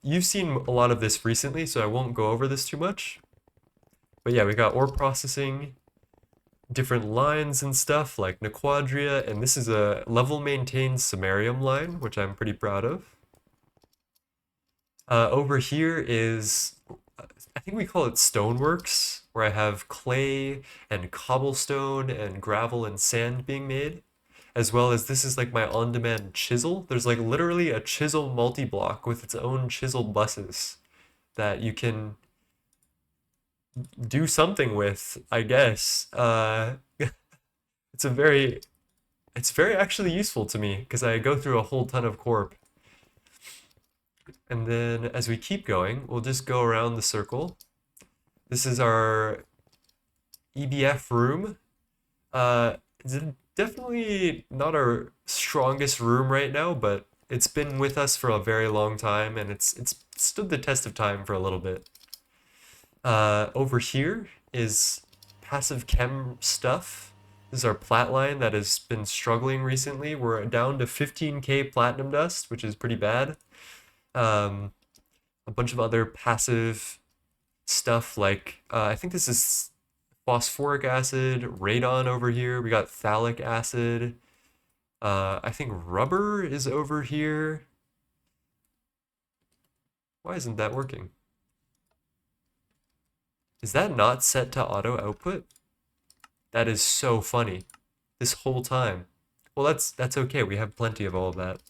Speaker 1: You've seen a lot of this recently, so I won't go over this too much. But yeah, we got ore processing. different lines and stuff like Nequadria, and this is a level maintained samarium line, which I'm pretty proud of. Over here is, I think we call it stoneworks, where I have clay and cobblestone and gravel and sand being made, as well as this is like my on-demand chisel. There's like literally a chisel multi-block with its own chisel buses that you can do something with, I guess. It's a very, it's very actually useful to me because I go through a whole ton of corp. And then as we keep going, we'll just go around the circle. This is our EBF room. It's definitely not our strongest room right now, but it's been with us for a very long time, and it's stood the test of time for a little bit. Over here is passive chem stuff. This is our plat line that has been struggling recently. We're down to 15k platinum dust, which is pretty bad. A bunch of other passive stuff like I think this is phosphoric acid, radon over here. We got phthalic acid. I think rubber is over here. Why isn't that working? Is that not set to auto output? That is so funny. This whole time. Well, that's okay. We have plenty of all of that.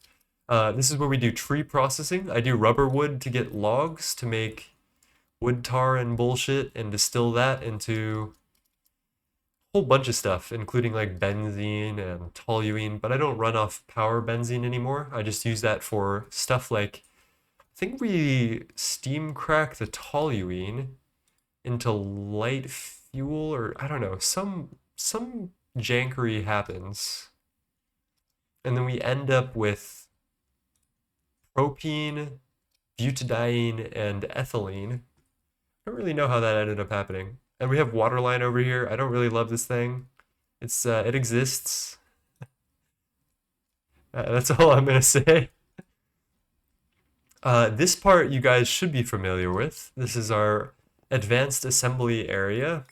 Speaker 1: This is where we do tree processing. I do rubber wood to get logs to make wood tar and bullshit and distill that into a whole bunch of stuff, including like benzene and toluene, but I don't run off power benzene anymore. I just use that for stuff like, I think we steam crack the toluene into light fuel, or I don't know, some jankery happens. And then we end up with propene, butadiene, and ethylene. I don't really know how that ended up happening. And we have waterline over here. I don't really love this thing. It exists. That's all I'm gonna say. This part you guys should be familiar with. This is our advanced assembly area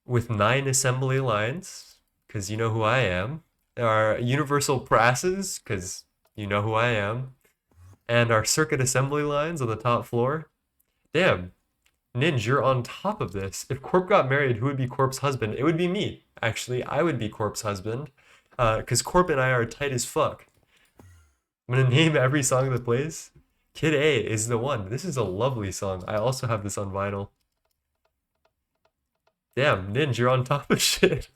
Speaker 1: with 9 assembly lines, because you know who I am. Our universal presses, because you know who I am. And our circuit assembly lines on the top floor. Damn, Ninja, you're on top of this. If Corp got married, who would be Corp's husband? It would be me, actually. I would be Corp's husband, because Corp and I are tight as fuck. I'm gonna name every song that plays. Kid A is the one. This is a lovely song. I also have this on vinyl. Damn, Ninja, you're on top of shit.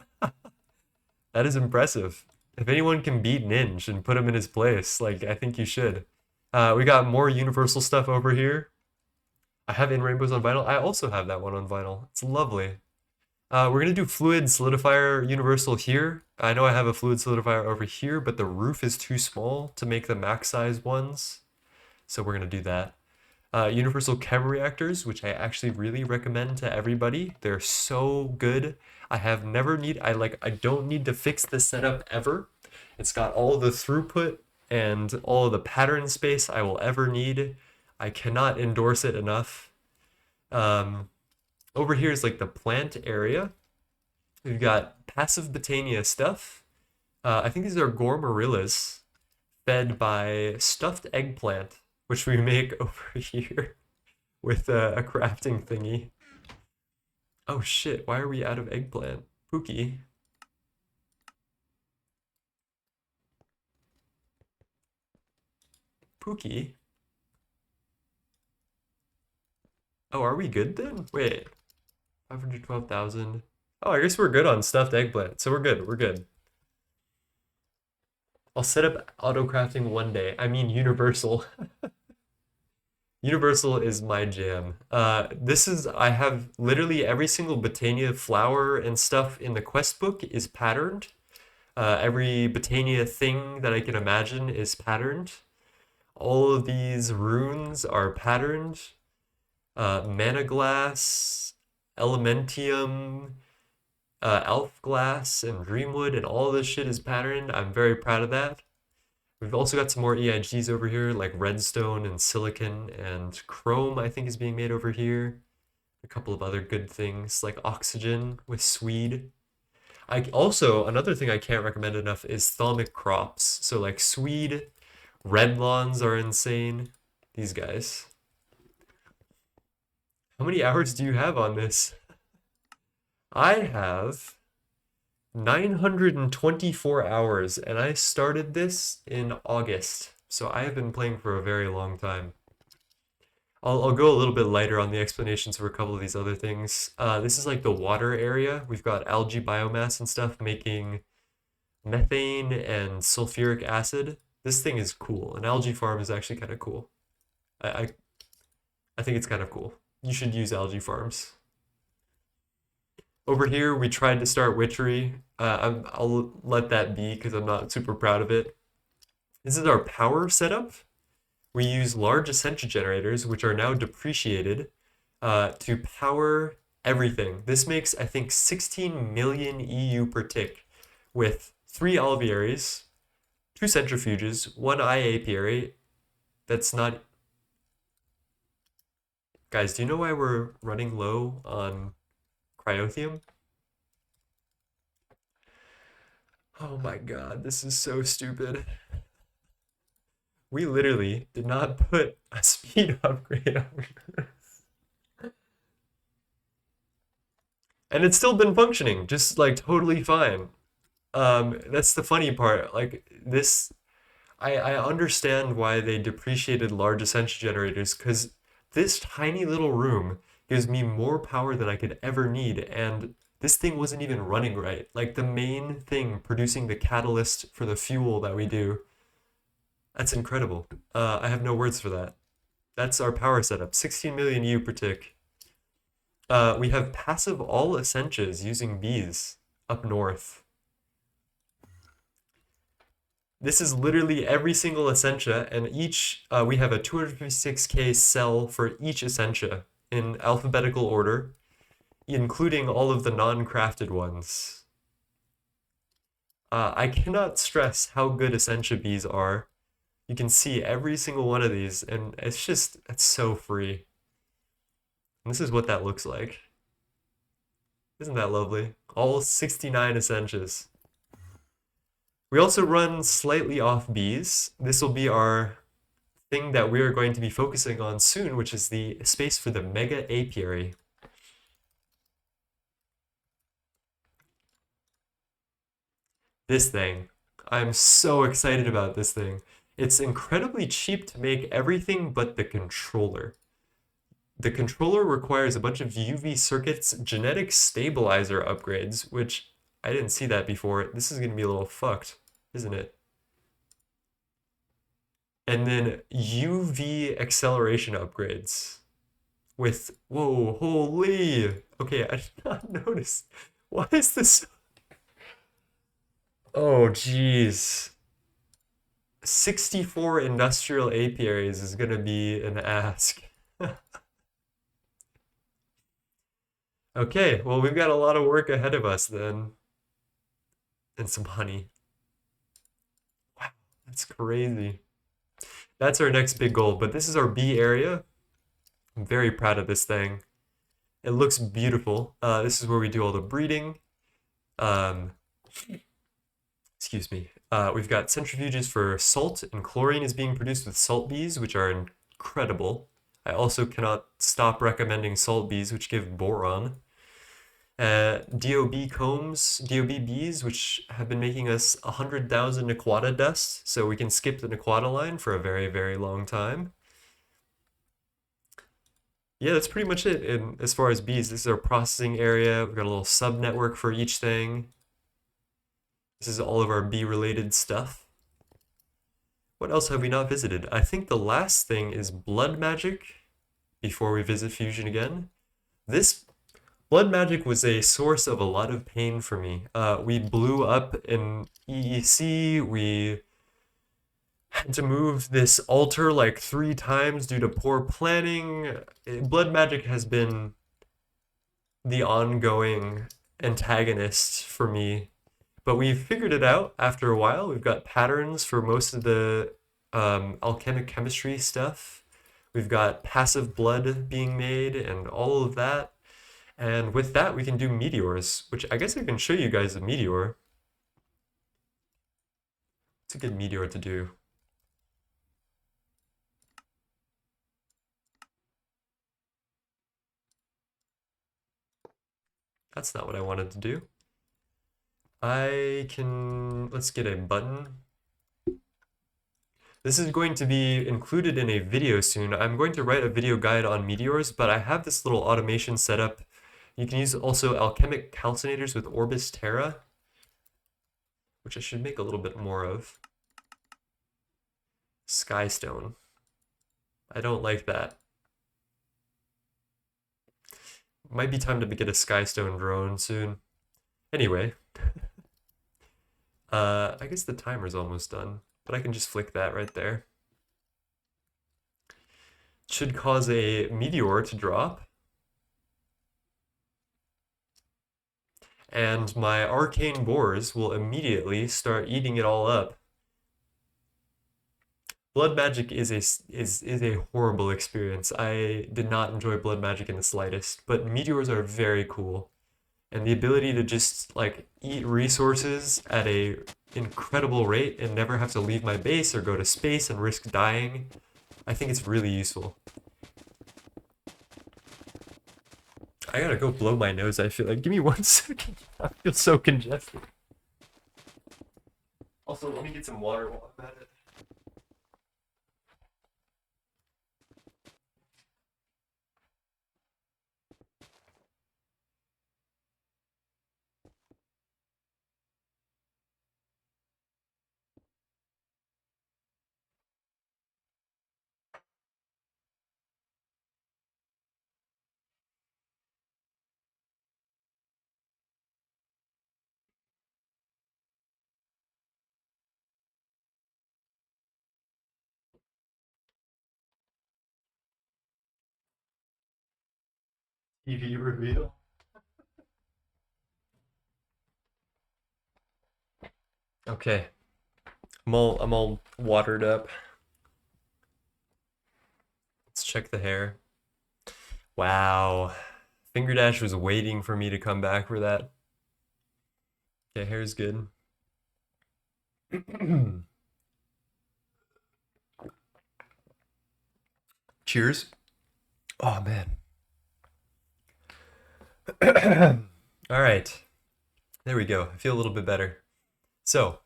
Speaker 1: That is impressive. If anyone can beat Ninja and put him in his place, like, I think you should. We got more universal stuff over here. I have In Rainbows on vinyl. I also have that one on vinyl. It's lovely. We're gonna do fluid solidifier universal here. I know I have a fluid solidifier over here, but the roof is too small to make the max size ones. So we're gonna do that. Universal chem reactors, which I actually really recommend to everybody. They're so good. I don't need to fix this setup ever. It's got all the throughput and all the pattern space I will ever need. I cannot endorse it enough. Over here is like the plant area. We've got passive botania stuff. I think these are gormarillas fed by stuffed eggplant, which we make over here with a crafting thingy. Oh shit, why are we out of eggplant? Pookie. Pookie? Oh, are we good then? Wait, 512,000. Oh, I guess we're good on stuffed eggplant. So we're good, we're good. I'll set up auto crafting one day. I mean universal. Universal is my jam. I have literally every single Botania flower and stuff in the quest book is patterned. Every Botania thing that I can imagine is patterned. All of these runes are patterned. Mana Glass, Elementium, Elf Glass, and Dreamwood, and all this shit is patterned. I'm very proud of that. We've also got some more EIGs over here, like redstone and silicon and chrome, I think is being made over here. A couple of other good things like oxygen with Swede. I also, another thing I can't recommend enough is thalmic crops. So like Swede, red lawns are insane. These guys. How many hours do you have on this? I have 924 hours, and I started this in August. So I have been playing for a very long time. I'll go a little bit lighter on the explanations for a couple of these other things. This is like the water area. We've got algae biomass and stuff making methane and sulfuric acid. This thing is cool. An algae farm is actually kind of cool. I, I, I think it's kind of cool. You should use algae farms. Over here, we tried to start witchery. I'll let that be because I'm not super proud of it. This is our power setup. We use large Essentia generators, which are now depreciated, to power everything. This makes, I think, 16 million EU per tick with 3 alvearies, 2 centrifuges, 1 IA apiary. That's not... Guys, do you know why we're running low on cryothium? Oh my god, this is so stupid. We literally did not put a speed upgrade on this. And it's still been functioning, just like totally fine. That's the funny part. Like this, I understand why they depreciated large Essentia generators, because this tiny little room gives me more power than I could ever need, and this thing wasn't even running right. Like the main thing producing the catalyst for the fuel that we do. That's incredible. I have no words for that. That's our power setup. 16 million U per tick. We have passive all Essentias using bees up north. This is literally every single Essentia, and each we have a 256k cell for each Essentia in alphabetical order, including all of the non-crafted ones. I cannot stress how good Essentia bees are. You can see every single one of these, and it's so free. And this is what that looks like. Isn't that lovely? All 69 Essentias. We also run slightly off bees. This will be our thing that we are going to be focusing on soon, which is the space for the mega apiary. This thing. I'm so excited about this thing. It's incredibly cheap to make everything but the controller. The controller requires a bunch of UV circuits, genetic stabilizer upgrades, which I didn't see that before. This is going to be a little fucked, isn't it? And then UV acceleration upgrades with, whoa, holy. Okay, I did not notice. Why is this? Oh, jeez. 64 industrial apiaries is going to be an ask. Okay, well, we've got a lot of work ahead of us then. And some honey. Wow, that's crazy. That's our next big goal, but this is our bee area. I'm very proud of this thing. It looks beautiful. This is where we do all the breeding. Um, excuse me. We've got centrifuges for salt, and chlorine is being produced with salt bees, which are incredible. I also cannot stop recommending salt bees, which give boron. DOB combs, DOB bees, which have been making us 100,000 Naquata dust, so we can skip the Naquata line for a very, very long time. Yeah, that's pretty much it. And as far as bees, this is our processing area. We've got a little sub-network for each thing. This is all of our bee-related stuff. What else have we not visited? I think the last thing is blood magic before we visit fusion again. This blood magic was a source of a lot of pain for me. We blew up in EEC. We had to move this altar like 3 times due to poor planning. Blood magic has been the ongoing antagonist for me. But we've figured it out after a while. We've got patterns for most of the alchemic chemistry stuff. We've got passive blood being made and all of that. And with that, we can do meteors, which I guess I can show you guys a meteor. It's a good meteor to do. That's not what I wanted to do. Let's get a button. This is going to be included in a video soon. I'm going to write a video guide on meteors, but I have this little automation set up. You can use also alchemic calcinators with Orbis Terra, which I should make a little bit more of. Skystone. I don't like that. Might be time to get a Skystone drone soon. Anyway, I guess the timer's almost done, but I can just flick that right there. Should cause a meteor to drop. And my arcane boars will immediately start eating it all up. Blood magic is a horrible experience. I did not enjoy blood magic in the slightest, but meteors are very cool. And the ability to just like eat resources at a incredible rate and never have to leave my base or go to space and risk dying, I think it's really useful. I gotta go blow my nose, I feel like. Give me 1 second. I feel so congested. Also, let me get some water while I'm at it. TV reveal. Okay. I'm all watered up. Let's check the hair. Wow. Fingerdash was waiting for me to come back for that. Okay, hair's good. Cheers. Oh, man. All right. There we go. I feel a little bit better. So,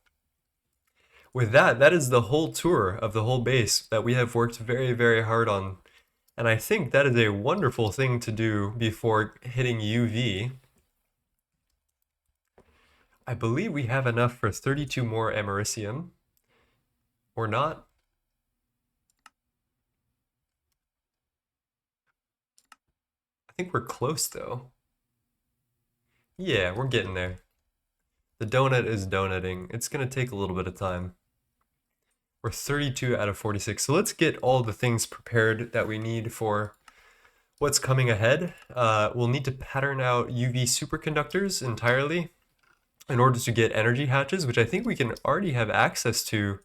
Speaker 1: with that, that is the whole tour of the whole base that we have worked very, very hard on. And I think that is a wonderful thing to do before hitting UV. I believe we have enough for 32 more Americium. Or not. I think we're close, though. Yeah, we're getting there. The donut is donutting. It's going to take a little bit of time. We're 32 out of 46. So let's get all the things prepared that we need for what's coming ahead. We'll need to pattern out UV superconductors entirely in order to get energy hatches, which I think we can already have access to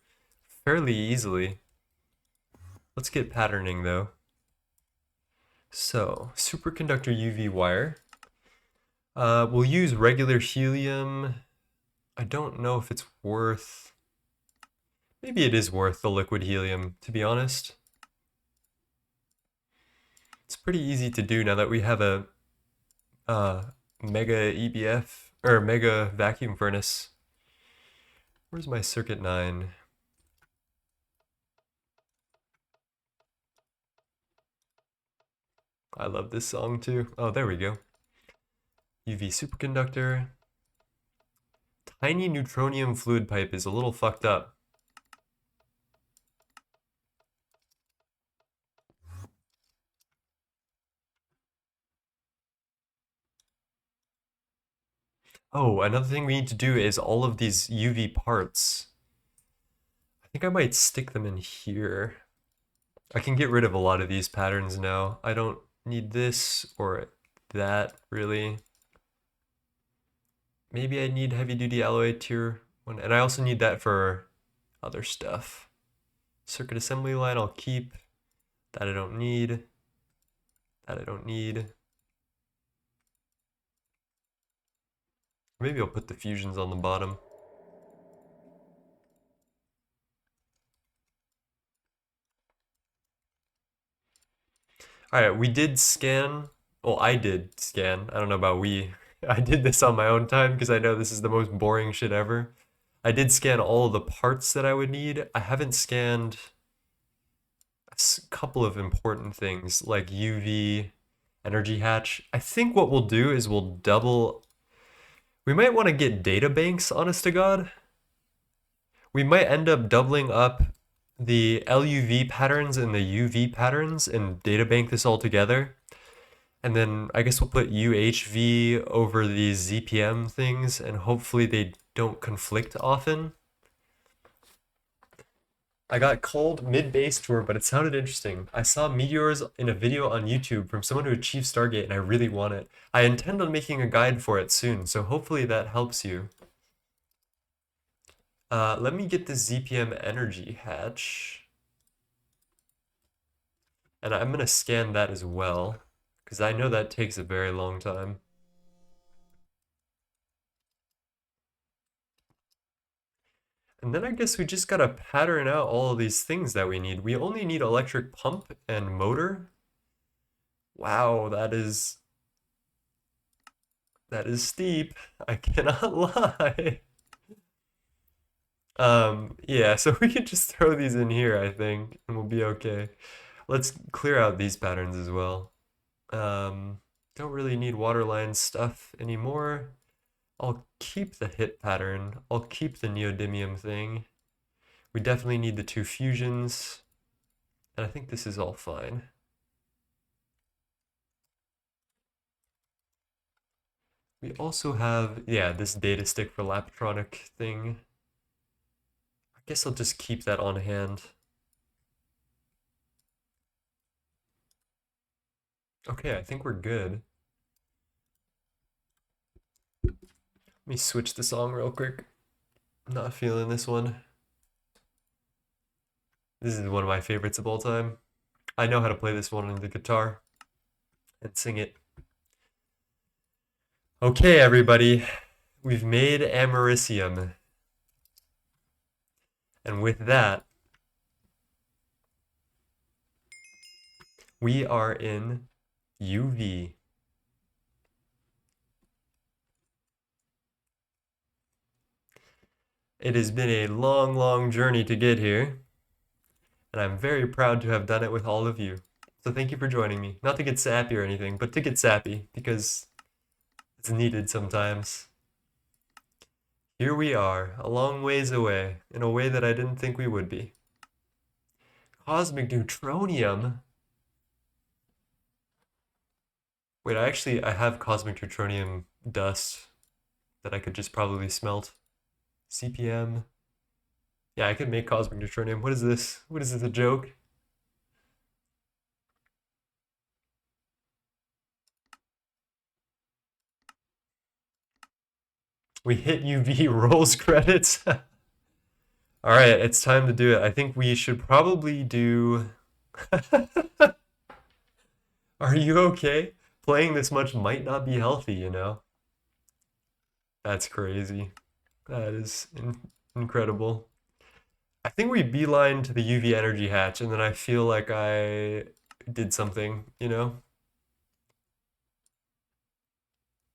Speaker 1: fairly easily. Let's get patterning though. So, superconductor UV wire. We'll use regular helium. I don't know if it's worth... Maybe it is worth the liquid helium, to be honest. It's pretty easy to do now that we have a mega EBF, or mega vacuum furnace. Where's my circuit 9? I love this song too. Oh, there we go. UV superconductor. Tiny neutronium fluid pipe is a little fucked up. Oh, another thing we need to do is all of these UV parts. I think I might stick them in here. I can get rid of a lot of these patterns now. I don't need this or that, really. Maybe I need heavy duty alloy tier 1, and I also need that for other stuff. Circuit assembly line I'll keep. That I don't need. That I don't need. Maybe I'll put the fusions on the bottom. Alright, we did scan. Well, I did scan. I don't know about we. I did this on my own time because I know this is the most boring shit ever. I did scan all of the parts that I would need. I haven't scanned a couple of important things like UV, energy hatch. I think what we'll do is we'll double. We might want to get data banks, honest to God. We might end up doubling up the LUV patterns and the UV patterns and data bank this all together. And then I guess we'll put UHV over these ZPM things and hopefully they don't conflict often. I got called mid-base tour, but it sounded interesting. I saw meteors in a video on YouTube from someone who achieved Stargate and I really want it. I intend on making a guide for it soon, so hopefully that helps you. Let me get the ZPM energy hatch. And I'm gonna scan that as well, because I know that takes a very long time. And then I guess we just gotta pattern out all of these things that we need. We only need electric pump and motor. Wow, that is steep. I cannot lie. Yeah, so we can just throw these in here, I think, and we'll be okay. Let's clear out these patterns as well. Don't really need waterline stuff anymore. I'll keep the hit pattern. I'll keep the neodymium thing. We definitely need the two fusions. And I think this is all fine. We also have, yeah, this data stick for Laptronic thing. I guess I'll just keep that on hand. Okay, I think we're good. Let me switch the song real quick. I'm not feeling this one. This is one of my favorites of all time. I know how to play this one on the guitar and sing it. Okay, everybody, we've made americium. And with that, we are in UV. It has been a long, long journey to get here, and I'm very proud to have done it with all of you. So thank you for joining me. Not to get sappy or anything, but to get sappy, because it's needed sometimes. Here we are, a long ways away, in a way that I didn't think we would be. Cosmic neutronium? Wait, I have cosmic neutronium dust that I could just probably smelt. CPM. Yeah, I could make cosmic neutronium. What is this? What is this, a joke? We hit UV rolls credits. All right, it's time to do it. I think we should probably do... Are you okay? Playing this much might not be healthy, you know? That's crazy. That is incredible. I think we beeline to the UV energy hatch, and then I feel like I did something, you know?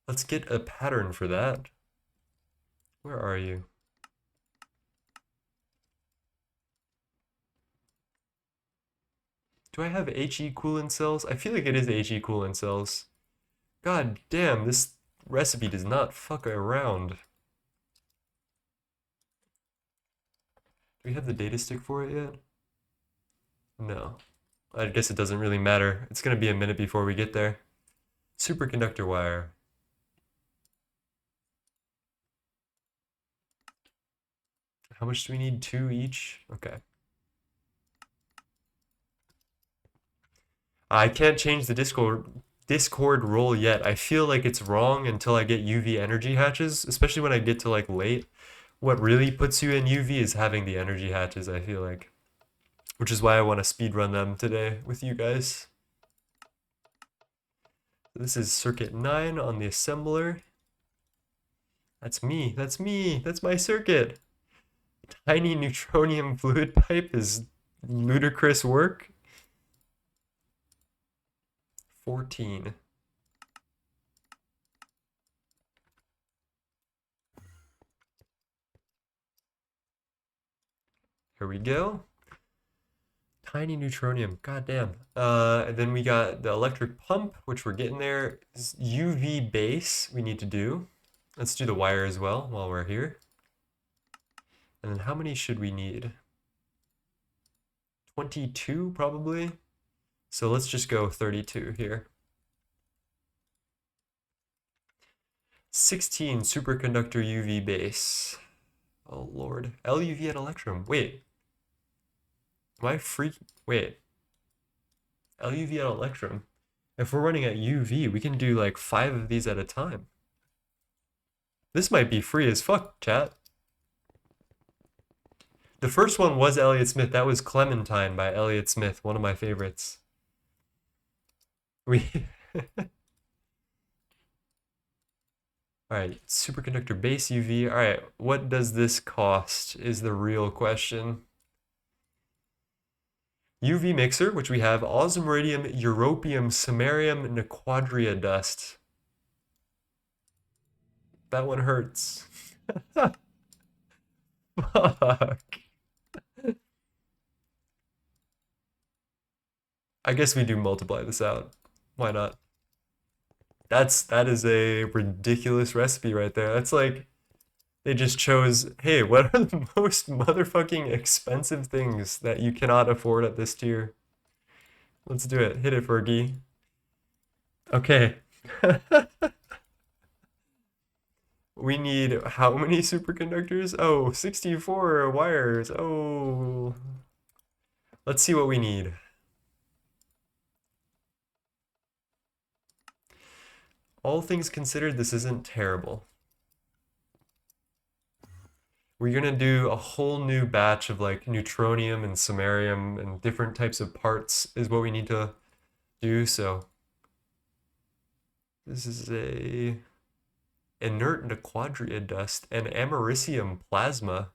Speaker 1: Let's get a pattern for that. Where are you? Do I have HE coolant cells? I feel like it is HE coolant cells. God damn, this recipe does not fuck around. Do we have the data stick for it yet? No. I guess it doesn't really matter. It's gonna be a minute before we get there. Superconductor wire. How much do we need? 2 each? Okay. I can't change the Discord role yet. I feel like it's wrong until I get UV energy hatches, especially when I get to like late. What really puts you in UV is having the energy hatches, I feel like. which is why I want to speed run them today with you guys. This is circuit 9 on the assembler. That's me, that's me, that's my circuit. Tiny neutronium fluid pipe is ludicrous work. 14. Here we go. Tiny neutronium, goddamn. And then we got the electric pump, which we're getting there. UV base we need to do. Let's do the wire as well while we're here. And then how many should we need? 22 probably. So let's just go 32 here. 16 superconductor UV base. Oh lord. LUV at electrum. Wait. Am I freaking? Wait. LUV at electrum. If we're running at UV, we can do like 5 of these at a time. This might be free as fuck, chat. The first one was Elliott Smith. That was Clementine by Elliott Smith, one of my favorites. Alright, superconductor base UV. Alright, what does this cost is the real question. UV mixer, which we have osmiridium, europium, samarium, nequadria dust. That one hurts. Fuck. I guess we do multiply this out. Why not? That is a ridiculous recipe right there. That's like they just chose, hey, what are the most motherfucking expensive things that you cannot afford at this tier? Let's do it. Hit it, Fergie. Okay. We need how many superconductors? Oh, 64 wires. Oh. Let's see what we need. All things considered, this isn't terrible. We're gonna do a whole new batch of like neutronium and samarium and different types of parts is what we need to do. So this is a inert nequadria dust and americium plasma.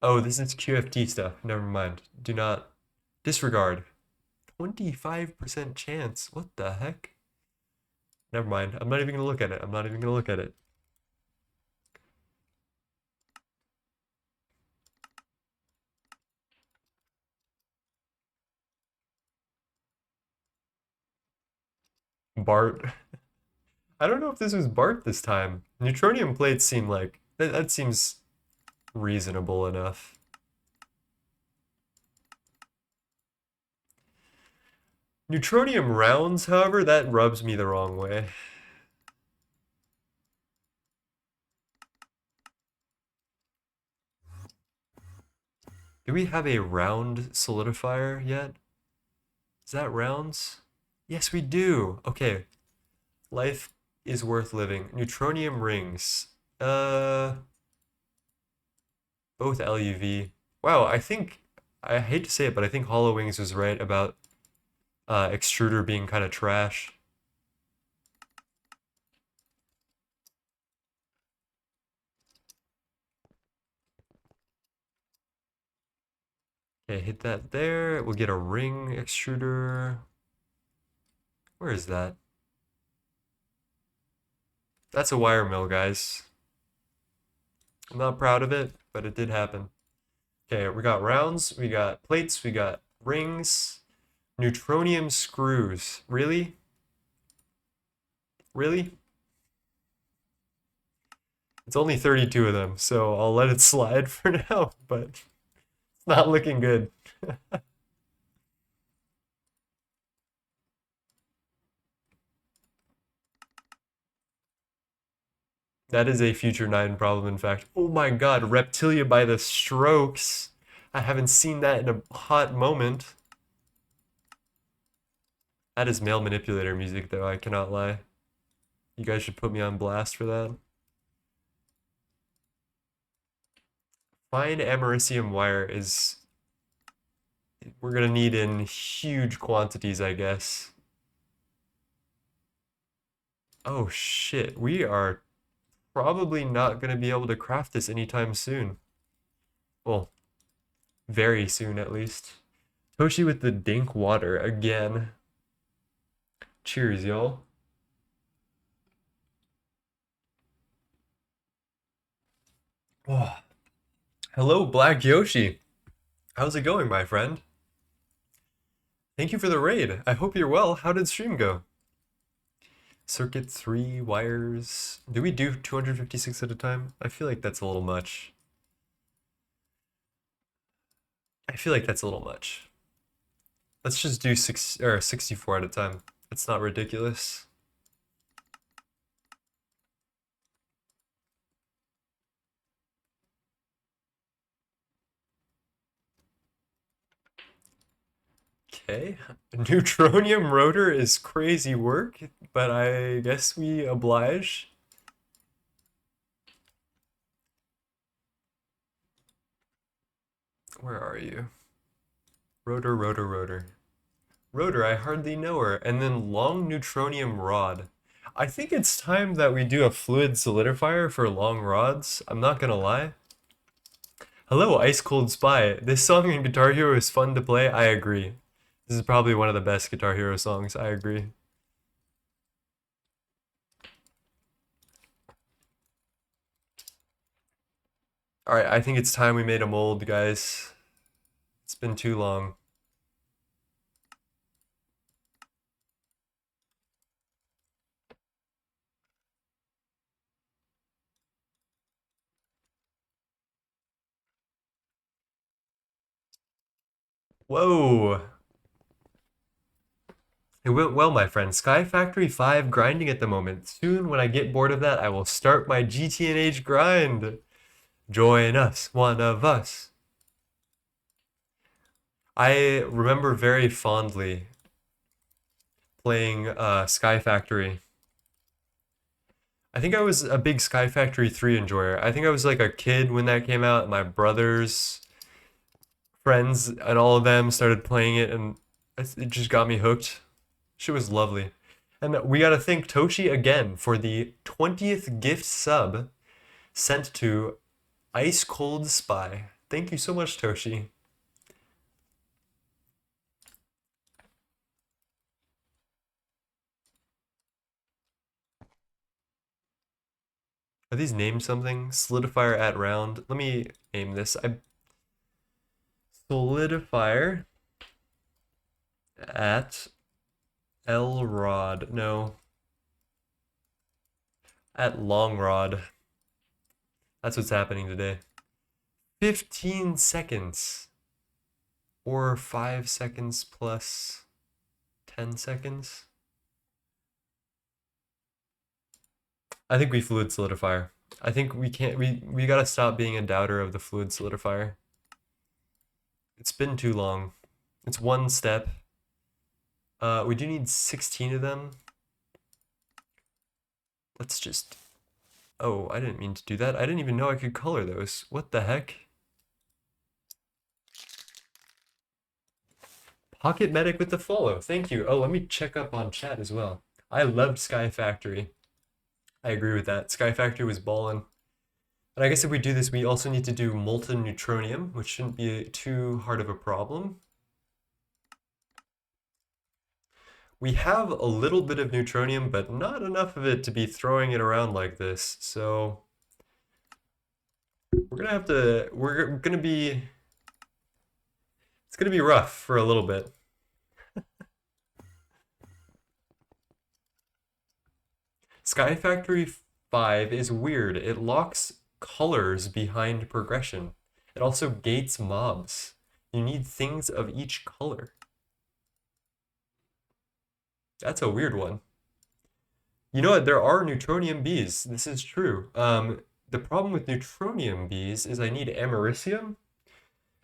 Speaker 1: Oh, this is QFT stuff. Never mind. Do not disregard. 25% chance. What the heck? Never mind. I'm not even gonna look at it. I'm not even gonna look at it. Bart. I don't know if this was Bart this time. Neutronium plates seem like that seems reasonable enough. Neutronium rounds, however, that rubs me the wrong way. Do we have a round solidifier yet? Is that rounds? Yes, we do. Okay. Life is worth living. Neutronium rings. Both LUV. Wow, I hate to say it, but I think Hollow Wings was right about extruder being kind of trash. Okay, hit that there. We'll get a ring extruder. Where is that? That's a wire mill, guys. I'm not proud of it, but it did happen. Okay, we got rounds, we got plates, we got rings, neutronium screws. Really? Really? It's only 32 of them, so I'll let it slide for now, but it's not looking good. That is a future 9 problem, in fact. Oh my god, Reptilia by the Strokes. I haven't seen that in a hot moment. That is male manipulator music, though, I cannot lie. You guys should put me on blast for that. Fine americium wire is we're gonna need in huge quantities, I guess. Oh shit, we are probably not gonna be able to craft this anytime soon. Well, very soon at least. Toshi with the dink water again. Cheers, y'all. Oh. Hello, Black Yoshi. How's it going, my friend? Thank you for the raid. I hope you're well. How did stream go? Circuit 3 wires. Do we do 256 at a time? I feel like that's a little much. I feel like that's a little much. Let's just do 64 at a time. That's not ridiculous. Okay. Neutronium rotor is crazy work, but I guess we oblige. Where are you? Rotor, rotor, rotor. Rotor, I hardly know her. And then long neutronium rod. I think it's time that we do a fluid solidifier for long rods. I'm not gonna lie. Hello, Ice Cold Spy. This song in Guitar Hero is fun to play. I agree. This is probably one of the best Guitar Hero songs. I agree. Alright, I think it's time we made a mold, guys. It's been too long. Whoa! It went well, my friend. Sky Factory 5 grinding at the moment. Soon, when I get bored of that, I will start my GTNH grind. Join us, one of us. I remember very fondly playing Sky Factory. I think I was a big Sky Factory 3 enjoyer. I think I was like a kid when that came out. My brothers, friends, and all of them started playing it, and it just got me hooked. Shit was lovely. And we gotta thank Toshi again for the 20th gift sub sent to Ice Cold Spy. Thank you so much, Toshi. Are these named something? Solidifier at round. Let me name this. Solidifier at L rod. No. At long rod. That's what's happening today. 15 seconds. Or 5 seconds plus 10 seconds. I think we fluid solidifier. I think we can't, we gotta stop being a doubter of the fluid solidifier. It's been too long. It's one step. We do need 16 of them. Let's just, oh, I didn't mean to do that. I didn't even know I could color those. What the heck? Pocket Medic with the follow. Thank you. Oh, let me check up on chat as well. I loved Sky Factory. I agree with that. Sky Factory was ballin'. And I guess if we do this, we also need to do molten neutronium, which shouldn't be too hard of a problem. We have a little bit of neutronium, but not enough of it to be throwing it around like this. So we're gonna have to, it's gonna be rough for a little bit. Sky Factory 5 is weird. It locks colors behind progression. It also gates mobs. You need things of each color. That's a weird one. You know what? There are neutronium bees. This is true. The problem with neutronium bees is I need americium.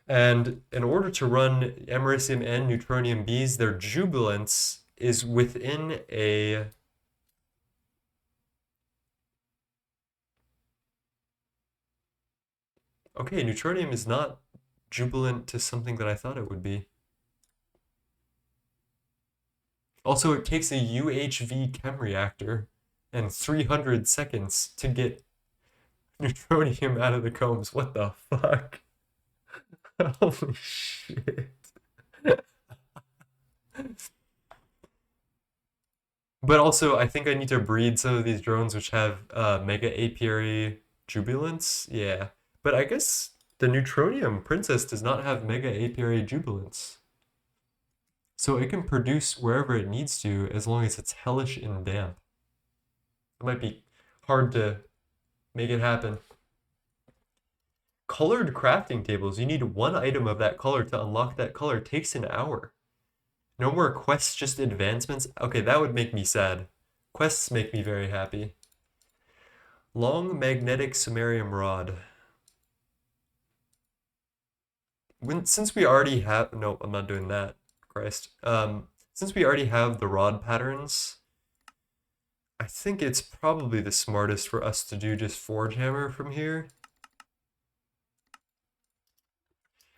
Speaker 1: And in order to run americium and neutronium bees, their jubilance is within a Okay, neutronium is not jubilant to something that I thought it would be. Also, it takes a UHV chem reactor and 300 seconds to get neutronium out of the combs. What the fuck? Holy shit. But also, I think I need to breed some of these drones which have mega apiary jubilance. Yeah. But I guess the neutronium princess does not have mega apiary jubilance. So it can produce wherever it needs to as long as it's hellish and damp. It might be hard to make it happen. Colored crafting tables. You need one item of that color to unlock that color. It takes an hour. No more quests, just advancements. Okay, that would make me sad. Quests make me very happy. Long magnetic samarium rod. Since we already have, no, I'm not doing that. Christ. Since we already have the rod patterns, I think it's probably the smartest for us to do just forge hammer from here.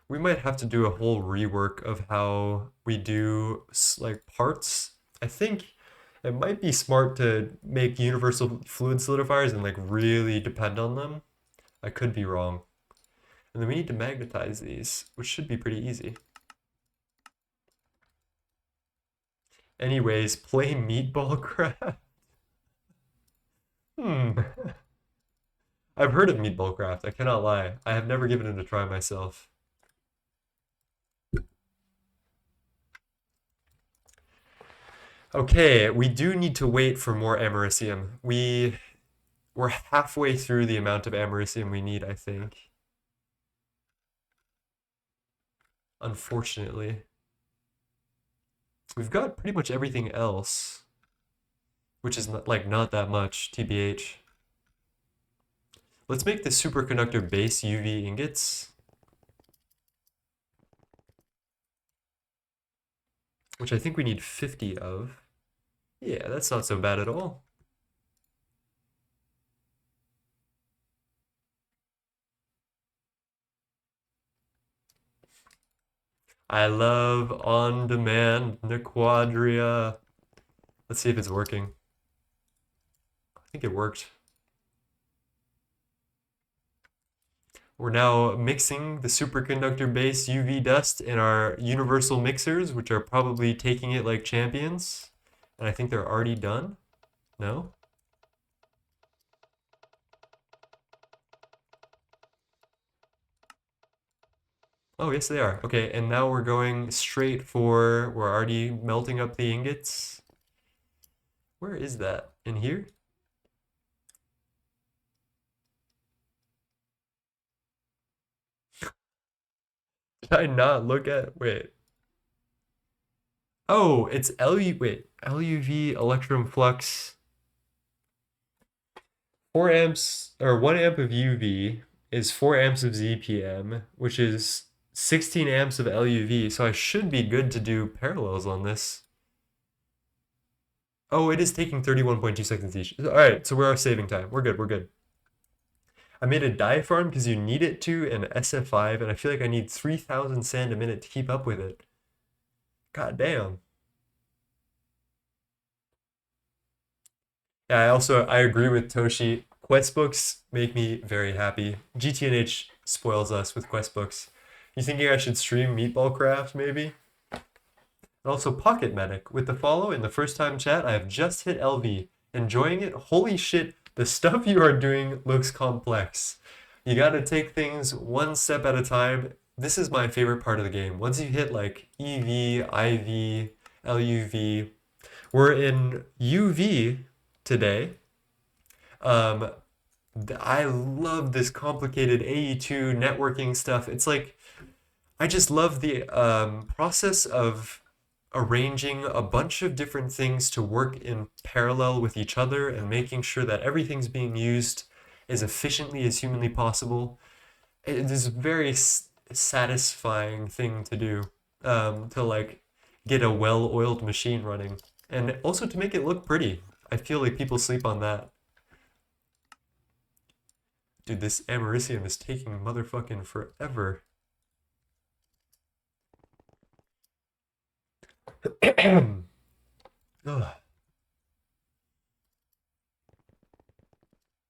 Speaker 1: We might have to do a whole rework of how we do like parts. I think it might be smart to make universal fluid solidifiers and like really depend on them. I could be wrong. And then we need to magnetize these, which should be pretty easy. Anyways, play meatball craft. I've heard of meatball craft, I cannot lie. I have never given it a try myself. Okay, we do need to wait for more americium. We're halfway through the amount of americium we need, I think. Unfortunately. We've got pretty much everything else, which is not that much, TBH. Let's make the superconductor base UV ingots, which I think we need 50 of. Yeah, that's not so bad at all. I love on-demand Nequadria. Let's see if it's working. I think it worked. We're now mixing the superconductor base UV dust in our universal mixers, which are probably taking it like champions. And I think they're already done. No? Oh, yes, they are. Okay, and now we're going straight for, we're already melting up the ingots. Where is that? In here? Did I not look at, wait. Oh, it's LUV electrum flux. 4 amps, or 1 amp of UV is 4 amps of ZPM, which is 16 amps of LUV, so I should be good to do parallels on this. Oh, it is taking 31.2 seconds each. All right, so we're saving time. We're good, we're good. I made a diaphragm because you need it to, and SF5, and I feel like I need 3,000 sand a minute to keep up with it. God damn. Yeah, I agree with Toshi. Quest books make me very happy. GTNH spoils us with quest books. You thinking I should stream Meatball Craft, maybe? And also Pocket Medic. With the follow in the first time chat, I have just hit LV. Enjoying it? Holy shit, the stuff you are doing looks complex. You gotta take things one step at a time. This is my favorite part of the game. Once you hit like EV, IV, LUV, we're in UV today. I love this complicated AE2 networking stuff. It's like, I just love the process of arranging a bunch of different things to work in parallel with each other and making sure that everything's being used as efficiently as humanly possible. It is a very satisfying thing to do, to like get a well-oiled machine running. And also to make it look pretty. I feel like people sleep on that. Dude, this Americium is taking motherfucking forever. Ugh.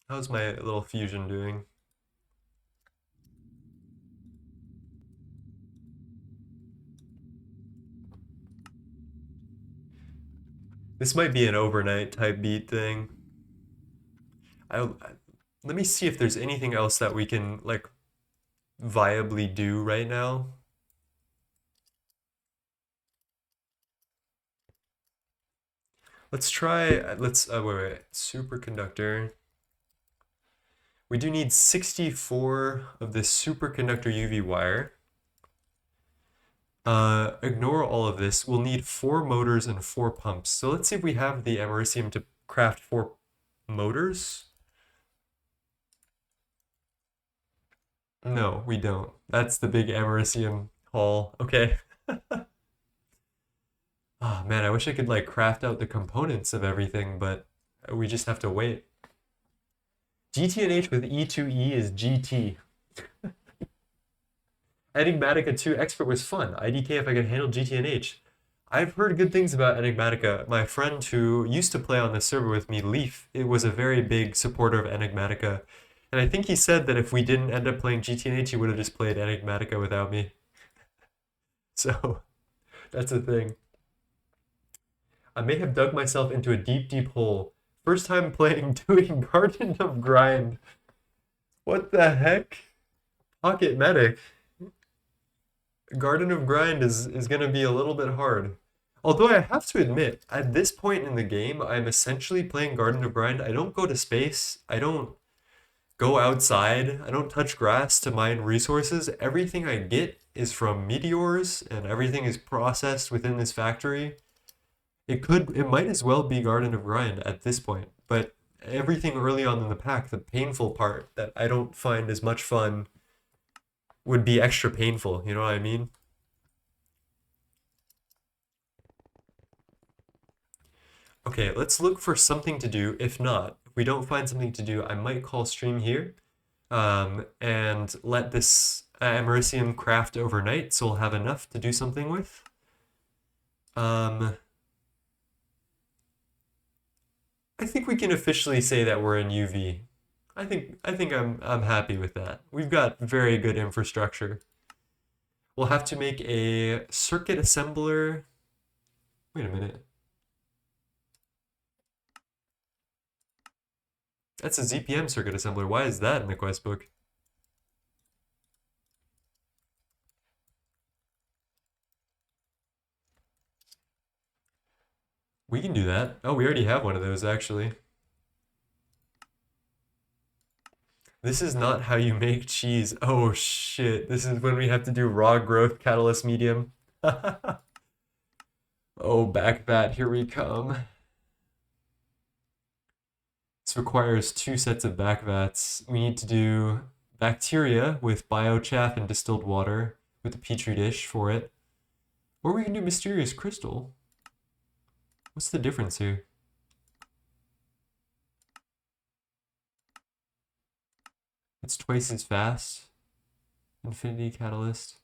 Speaker 1: How's my little fusion doing? This might be an overnight type beat thing. Let me see if there's anything else that we can like viably do right now. Let's try, wait, superconductor. We do need 64 of this superconductor UV wire. Ignore all of this. We'll need 4 motors and 4 pumps. So let's see if we have the americium to craft 4 motors. No, we don't. That's the big americium haul. Okay. Oh man, I wish I could like craft out the components of everything, but we just have to wait. GTNH with E2E is GT. Enigmatica 2 Expert was fun. IDK if I could handle GTNH. I've heard good things about Enigmatica. My friend who used to play on the server with me, Leaf, it was a very big supporter of Enigmatica. And I think he said that if we didn't end up playing GTNH, he would have just played Enigmatica without me. So, that's a thing. I may have dug myself into a deep, deep hole. First time playing, doing Garden of Grind. What the heck? Pocket Medic. Garden of Grind is going to be a little bit hard. Although I have to admit, at this point in the game, I'm essentially playing Garden of Grind. I don't go to space. I don't go outside. I don't touch grass to mine resources. Everything I get is from meteors, and everything is processed within this factory. It might as well be Garden of Grind at this point, but everything early on in the pack, the painful part that I don't find as much fun would be extra painful, you know what I mean? Okay, let's look for something to do. If not, if we don't find something to do, I might call stream here and let this americium craft overnight so we'll have enough to do something with. I think we can officially say that we're in UV. I think I'm happy with that. We've got very good infrastructure. We'll have to make a circuit assembler. Wait a minute. That's a ZPM circuit assembler. Why is that in the quest book? We can do that. Oh, we already have one of those actually. This is not how you make cheese. Oh shit. This is when we have to do raw growth catalyst medium. Oh, back bat, here we come. This requires 2 sets of back vats. We need to do bacteria with biochaff and distilled water with a petri dish for it. Or we can do mysterious crystal. What's the difference here? It's twice as fast. Infinity catalyst.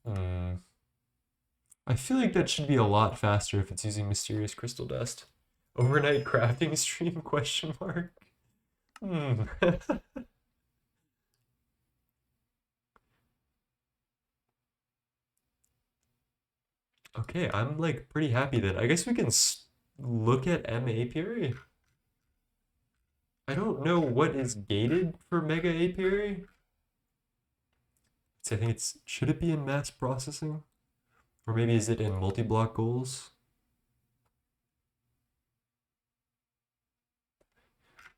Speaker 1: I feel like that should be a lot faster if it's using mysterious crystal dust. Overnight crafting stream question mark? Okay, I'm like pretty happy then. I guess we can look at M apiary. I don't know what is gated for mega apiary. So I think should it be in mass processing? Or maybe is it in multi-block goals?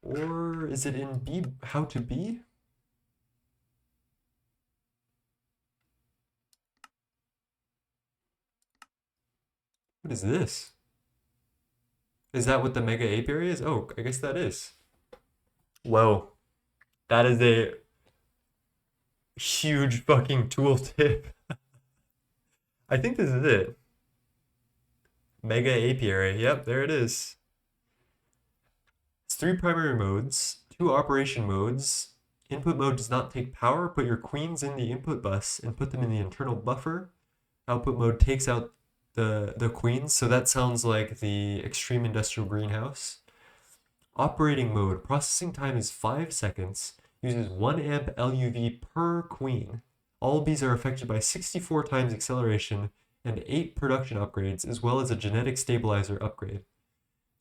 Speaker 1: Or is it in how to be? What is this? Is that what the mega apiary is? Oh, I guess that is. Whoa. That is a huge fucking tooltip. I think this is it. Mega apiary. Yep, there it is. It's 3 primary modes, 2 operation modes, Input mode does not take power. Put your queens in the input bus and put them in the internal buffer. Output mode takes out the queens, so that sounds like the extreme industrial greenhouse. Operating mode, processing time is 5 seconds, uses 1 amp LUV per queen. All bees are affected by 64 times acceleration and 8 production upgrades, as well as a genetic stabilizer upgrade.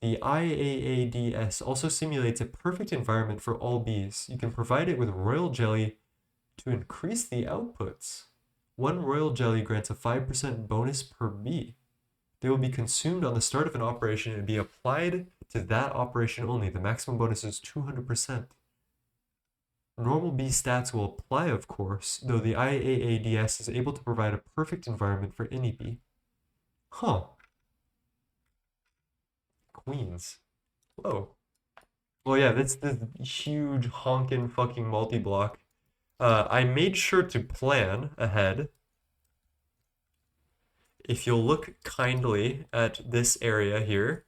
Speaker 1: The IAADS also simulates a perfect environment for all bees. You can provide it with royal jelly to increase the outputs. 1 royal jelly grants a 5% bonus per bee. They will be consumed on the start of an operation and be applied to that operation only. The maximum bonus is 200%. Normal bee stats will apply, of course, though the IAADS is able to provide a perfect environment for any bee. Huh. Queens. Whoa. Well, yeah, that's this huge honkin' fucking multi-block. I made sure to plan ahead. If you'll look kindly at this area here.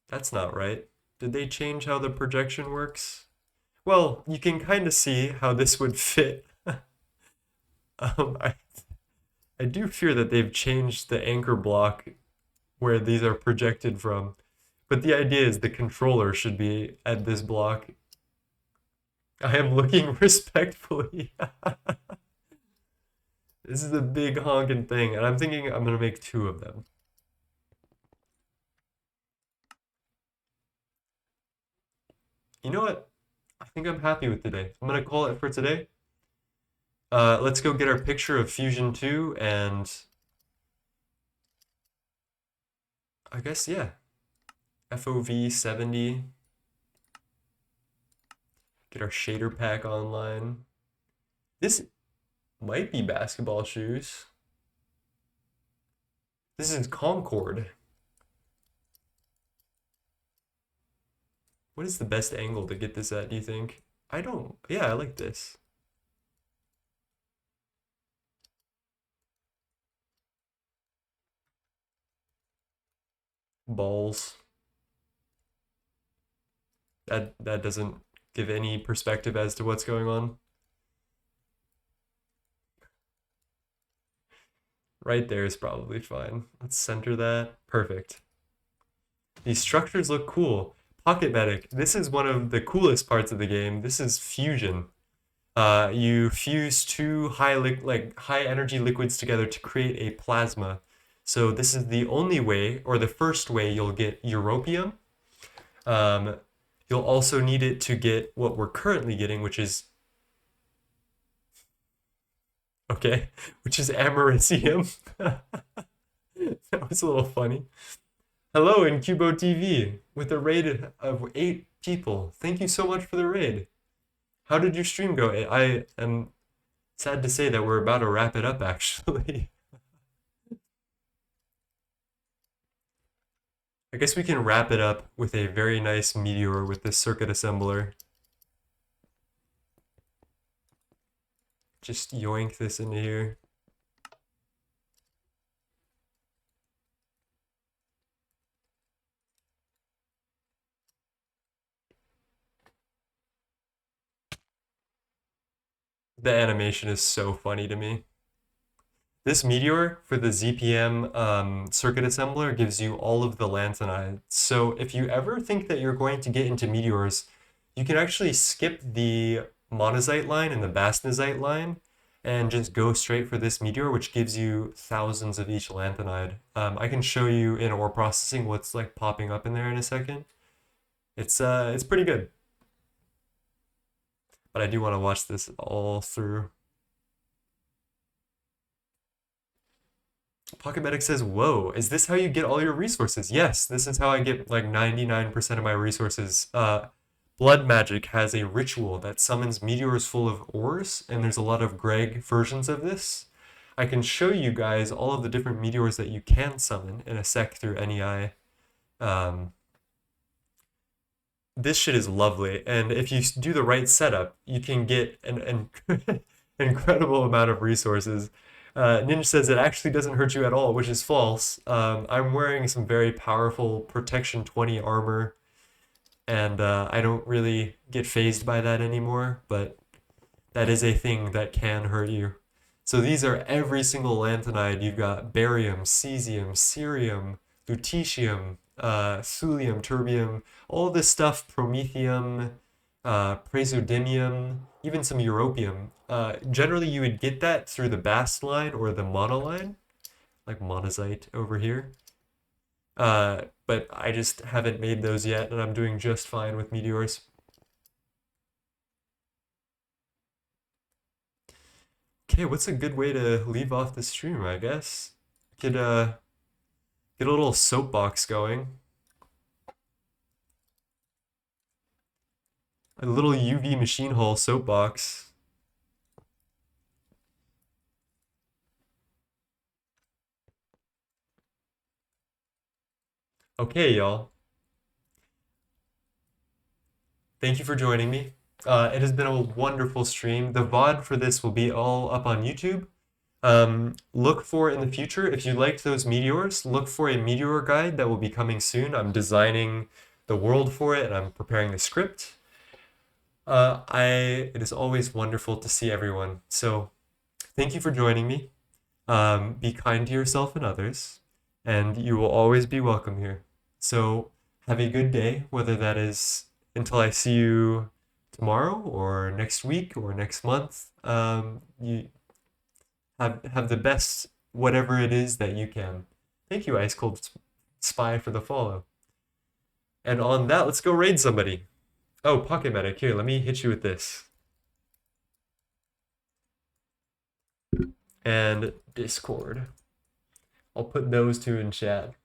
Speaker 1: That's not right. Did they change how the projection works? Well, you can kind of see how this would fit. I do fear that they've changed the anchor block where these are projected from. But the idea is the controller should be at this block. I am looking respectfully. This is a big honking thing, and I'm thinking I'm gonna make 2 of them. You know what? I think I'm happy with today. I'm gonna call it for today. Let's go get our picture of Fusion 2, and I guess, yeah. FOV 70. Get our shader pack online. This might be basketball shoes. This is Concord. What is the best angle to get this at, do you think? Yeah, I like this. Balls. That doesn't give any perspective as to what's going on. Right there is probably fine. Let's center that. Perfect. These structures look cool. Pocket Medic. This is one of the coolest parts of the game. This is fusion. You fuse 2 high energy liquids together to create a plasma. So this is the only way, or the first way, you'll get europium. You'll also need it to get what we're currently getting, which is americium. That was a little funny. Hello, Incubo TV, with a raid of 8 people. Thank you so much for the raid. How did your stream go? I am sad to say that we're about to wrap it up, actually. I guess we can wrap it up with a very nice meteor with this circuit assembler. Just yoink this into here. The animation is so funny to me. This meteor for the ZPM circuit assembler gives you all of the lanthanides. So if you ever think that you're going to get into meteors, you can actually skip the monazite line and the bastnazite line and just go straight for this meteor, which gives you thousands of each lanthanide. I can show you in ore processing what's like popping up in there in a second. It's pretty good. But I do want to watch this all through. Pocket Medic says, whoa, is this how you get all your resources? Yes, this is how I get like 99% of my resources. Blood Magic has a ritual that summons meteors full of ores, and there's a lot of Greg versions of this. I can show you guys all of the different meteors that you can summon in a sec through NEI. This shit is lovely, and if you do the right setup, you can get an incredible amount of resources. Ninja says it actually doesn't hurt you at all, which is false. I'm wearing some very powerful Protection 20 armor. and I don't really get phased by that anymore, but that is a thing that can hurt you. So these are every single lanthanide. You've got barium, cesium, cerium, lutetium, thulium, terbium, all this stuff, promethium, praseodymium, even some europium. Generally, you would get that through the bast line or the monoline, like monazite over here. But I just haven't made those yet, and I'm doing just fine with meteors. Okay, what's a good way to leave off the stream, I guess? Could get a little soapbox going. A little UV machine hall soapbox. Okay, y'all. Thank you for joining me. It has been a wonderful stream. The VOD for this will be all up on YouTube. Look for in the future, if you liked those meteors, look for a meteor guide that will be coming soon. I'm designing the world for it and I'm preparing the script. It is always wonderful to see everyone. So thank you for joining me. Be kind to yourself and others, and you will always be welcome here. So have a good day, whether that is until I see you tomorrow or next week or next month. You have the best whatever it is that you can. Thank you, Ice Cold Spy, for the follow. And on that, let's go raid somebody. Oh, Pocket Medic, here, let me hit you with this. And Discord. I'll put those two in chat.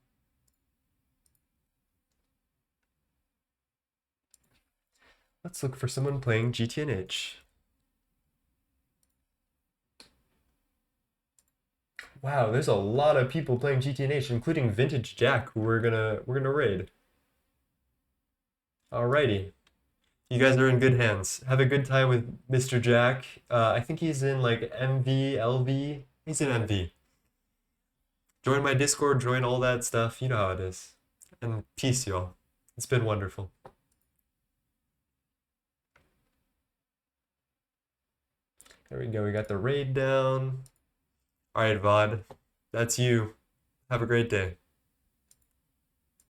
Speaker 1: Let's look for someone playing GTNH. Wow, there's a lot of people playing GTNH, including Vintage Jack, who we're gonna raid. Alrighty. You guys are in good hands. Have a good time with Mr. Jack. I think he's in like MV, LV. He's in MV. Join my Discord, join all that stuff. You know how it is. And peace, y'all. It's been wonderful. There we go. We got the raid down. All right, VOD. That's you. Have a great day.